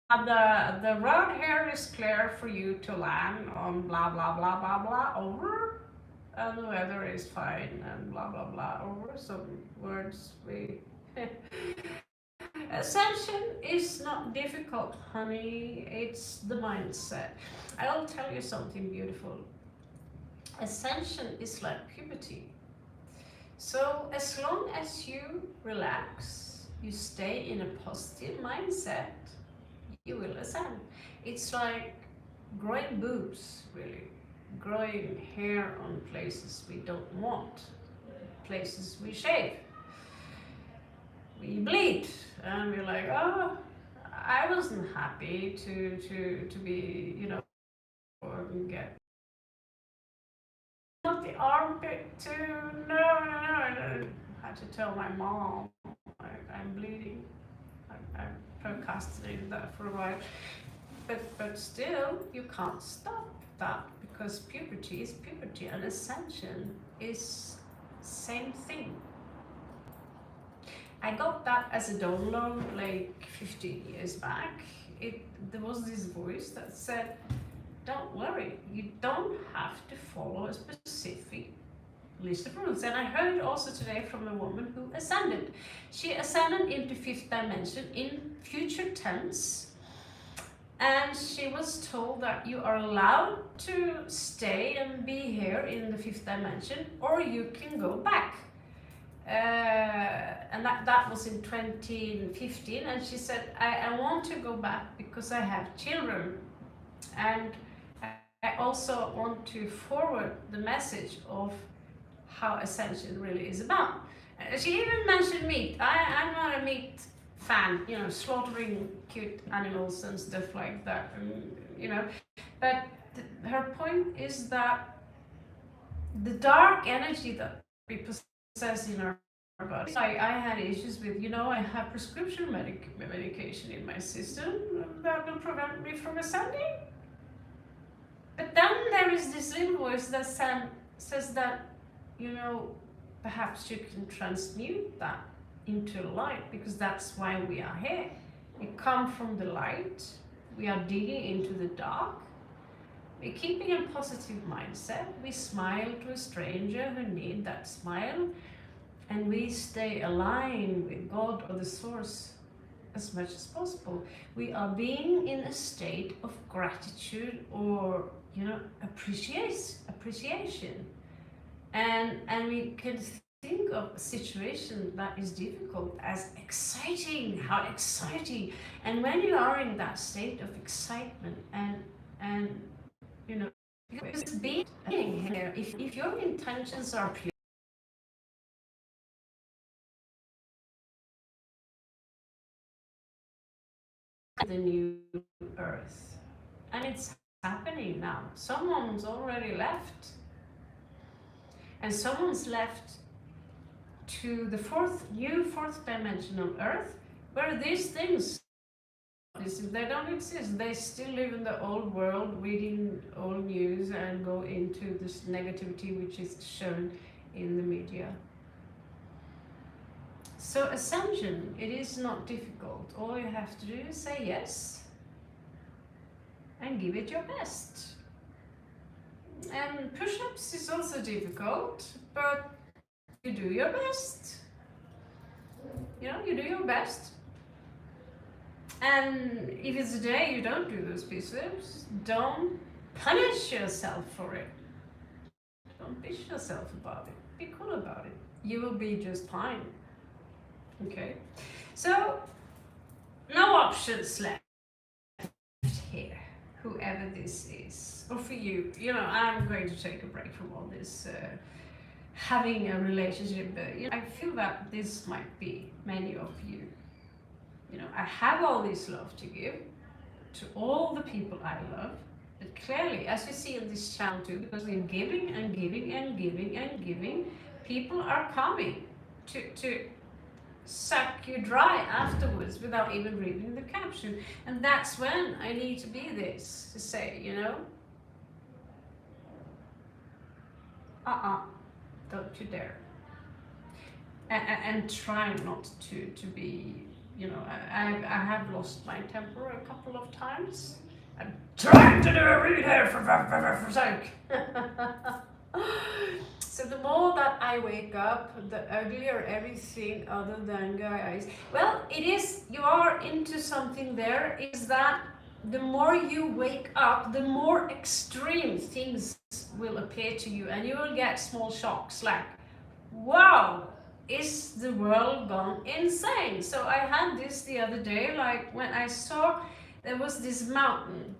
The road here is clear for you to land on blah blah blah blah blah over, and the weather is fine and blah blah blah over. Some words we. Ascension is not difficult, honey. It's the mindset. I'll tell you something beautiful. Ascension is like puberty. So as long as you relax, you stay in a positive mindset, you will ascend. It's like growing boobs, really. Growing hair on places we don't want, places we shave. We bleed, and we're like, oh, I wasn't happy to be, you know, or get not the armpit too. No. I had to tell my mom I'm bleeding. I procrastinated that for a while, but still, you can't stop that because puberty is puberty, and ascension is same thing. I got that as a download like 15 years back. There was this voice that said, don't worry, you don't have to follow a specific list of rules. And I heard it also today from a woman who ascended. She ascended into fifth dimension in future tense, and she was told that you are allowed to stay and be here in the fifth dimension, or you can go back. And that was in 2015, and she said, I want to go back because I have children, and I also want to forward the message of how ascension really is about. She even mentioned meat. I'm not a meat fan, you know, slaughtering cute animals and stuff like that, you know, but her point is that the dark energy that we possess in our body. I had issues with, you know, I have prescription medication in my system that will prevent me from ascending. But then there is this little voice that says that, you know, perhaps you can transmute that into light, because that's why we are here. We come from the light, we are digging into the dark, we're keeping a positive mindset, we smile to a stranger who needs that smile, and we stay aligned with God or the source as much as possible. We are being in a state of gratitude, or, you know, appreciation. And we can think of a situation that is difficult as exciting. How exciting! And when you are in that state of excitement and you know, Because being here, if your intentions are pure, the new earth. And it's happening now. Someone's already left. And someone's left to the new fourth dimensional earth, where these things, they don't exist. They still live in the old world, reading old news and go into this negativity which is shown in the media. So ascension, it is not difficult. All you have to do is say yes and give it your best. And push-ups is also difficult, but you do your best. You know, you do your best. And if it's a day you don't do those push-ups, don't punish yourself for it. Don't bitch yourself about it. Be cool about it. You will be just fine. Okay? So, no options left here, whoever this is. Or for you, you know, I'm going to take a break from all this having a relationship. But, you know, I feel that this might be many of you. You know, I have all this love to give to all the people I love. But clearly, as you see in this channel too, because we're giving and giving and giving and giving, people are coming to suck you dry afterwards without even reading the caption. And that's when I need to be this, to say, you know, don't you dare. And try not to be, you know, I have lost my temper a couple of times. I'm trying to do a read here for sake. So the more that I wake up, the uglier everything other than guys. Well, it is, you are into something there, is that the more you wake up, the more extreme things will appear to you, and you will get small shocks like, wow, is the world gone insane? So I had this the other day, like when I saw there was this mountain,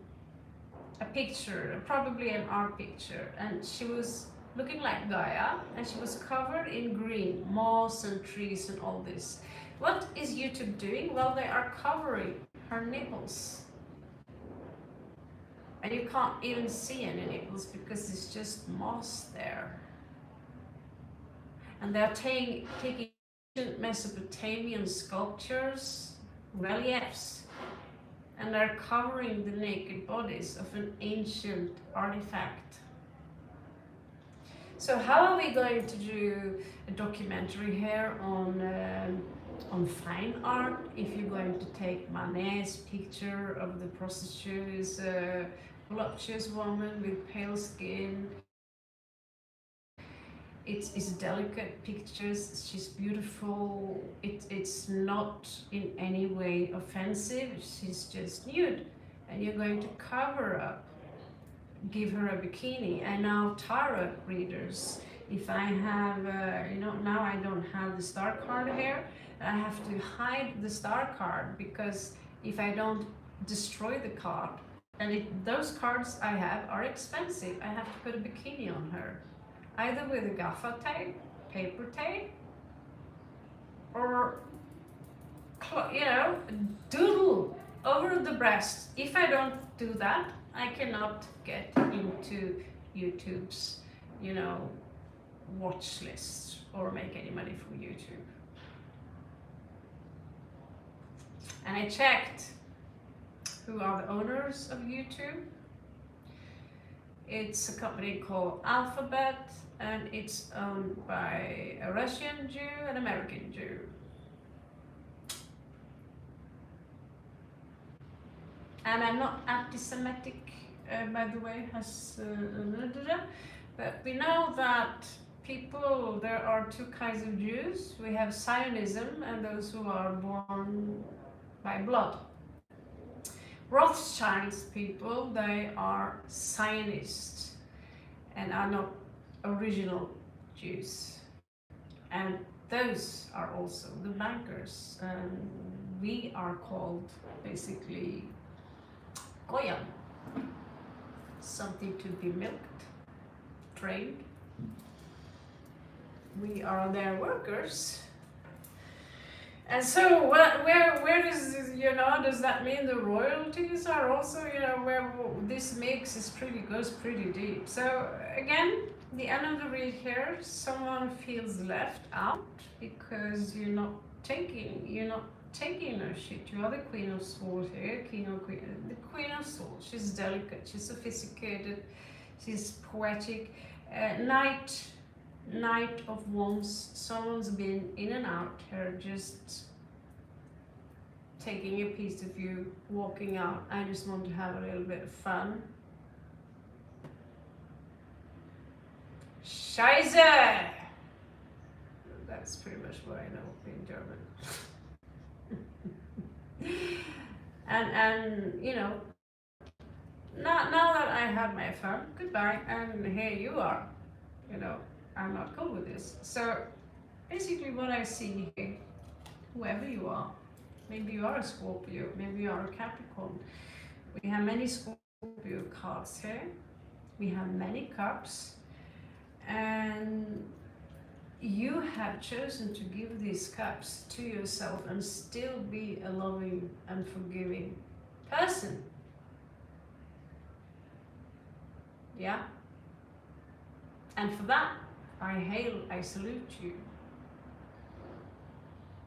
a picture, probably an art picture, and she was looking like Gaia, and she was covered in green, moss and trees and all this. What is YouTube doing? Well, they are covering her nipples. And you can't even see any nipples because it's just moss there. And they're taking Mesopotamian sculptures, reliefs, and they're covering the naked bodies of an ancient artifact. So how are we going to do a documentary here on fine art if you're going to take Manet's picture of the prostitute is a voluptuous woman with pale skin? It's delicate pictures, she's beautiful, it's not in any way offensive, she's just nude, and you're going to cover up, give her a bikini. And now tarot readers, if I have, you know, now I don't have the star card here, I have to hide the star card, because if I don't destroy the card, and those cards I have are expensive, I have to put a bikini on her. Either with a gaffer tape, paper tape, or, you know, doodle over the breast. If I don't do that, I cannot get into YouTube's, you know, watch list or make any money from YouTube. And I checked who are the owners of YouTube. It's a company called Alphabet, and it's owned by a Russian Jew and American Jew. And I'm not anti-Semitic, by the way, but we know that people, there are two kinds of Jews. We have Zionism and those who are born by blood. Rothschild's people, they are Zionists and are not original Jews. And those are also the bankers. And we are called basically Goyim. something to be milked, trained. We are their workers. And so, where does does that mean the royalties are also, where this mix is goes pretty deep. So again, the end of the read here, someone feels left out because you're not taking no shit. You are the Queen of Swords here, the Queen of Swords. She's delicate, she's sophisticated, she's poetic. Knight of Wands, someone's been in and out here, just taking a piece of you, walking out. I just want to have a little bit of fun. Scheiße! That's pretty much what I know in German. and now that I had my fun, goodbye, and here you are. I'm not cool with this. So basically what I see here, whoever you are, maybe you are a Scorpio, maybe you are a Capricorn. We have many Scorpio cards here. We have many cups. And you have chosen to give these cups to yourself and still be a loving and forgiving person. Yeah? And for that, I salute you.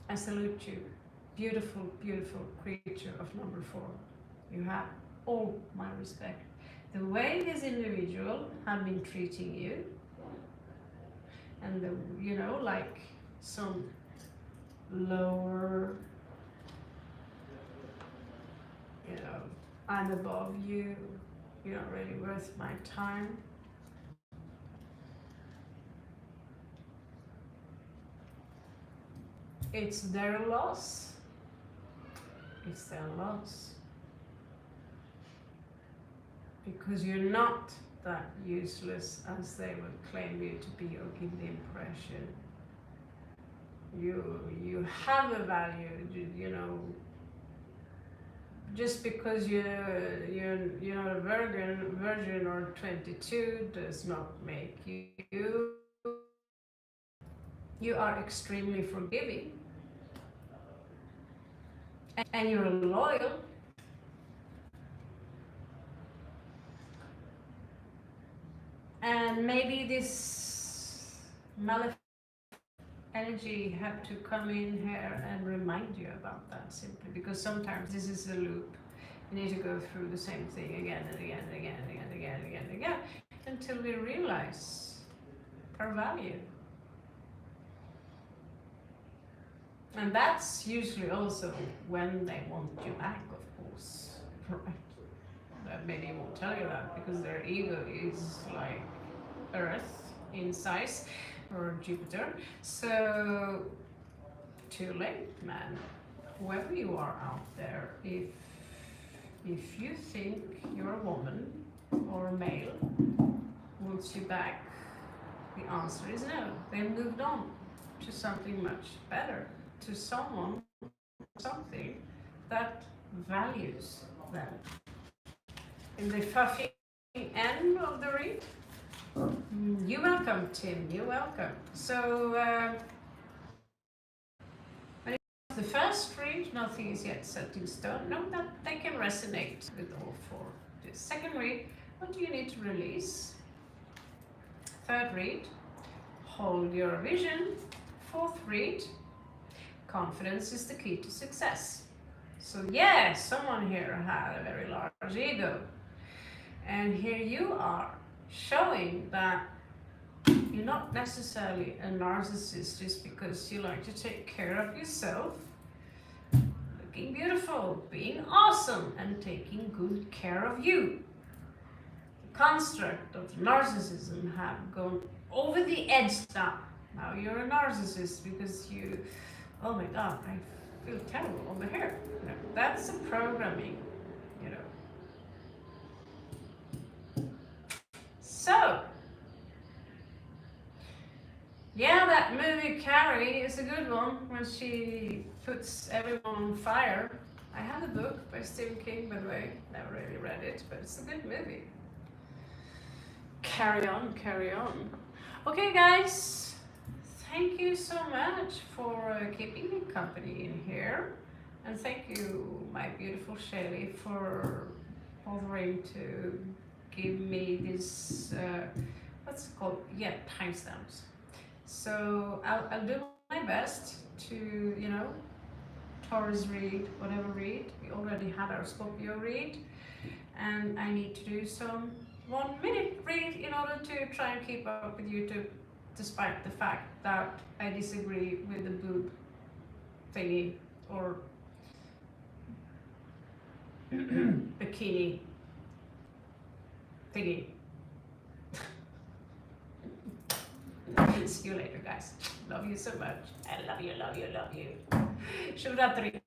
I salute you. Beautiful, beautiful creature of number 4. You have all my respect. The way this individual have been treating you, and like some lower, I'm above you, you're not really worth my time. It's their loss. It's their loss. Because you're not that useless as they would claim you to be or give the impression. You have a value, just because you're not a virgin or 22 does not make you. You are extremely forgiving. And you're loyal. And maybe this malefic energy had to come in here and remind you about that, simply because sometimes this is a loop. You need to go through the same thing again and again and again and again and again and again and again until we realize our value. And that's usually also when they want you back, of course. Right? Many won't tell you that because their ego is like Earth in size, or Jupiter. So, too late, man. Whoever you are out there, if you think you're a woman or a male wants you back, the answer is no. They moved on to something much better, to someone, something that values them. In the fluffy end of the read, you're welcome, Tim, you're welcome. So, when it comes to the first read, nothing is yet set in stone. No, that they can resonate with all 4. The second read, what do you need to release? Third read, hold your vision. Fourth read, confidence is the key to success. So yeah, someone here had a very large ego. And here you are, showing that you're not necessarily a narcissist just because you like to take care of yourself, looking beautiful, being awesome, and taking good care of you. The construct of narcissism have gone over the edge now. Now you're a narcissist because you, oh my God, I feel terrible on the hair. That's a programming, So, yeah, that movie Carrie is a good one when she puts everyone on fire. I have a book by Stephen King, by the way. Never really read it, but it's a good movie. carry on, carry on. Okay, guys, thank you so much for keeping me company in here. And thank you, my beautiful Shelly, for bothering to give me this, what's it called? Yeah, timestamps. So I'll do my best to, you know, Taurus read, whatever read. We already had our Scorpio read. And I need to do some 1 minute read in order to try and keep up with YouTube, despite the fact that I disagree with the boob thingy or bikini thingy. See you later, guys. Love you so much. I love you, love you, love you. Shivratri.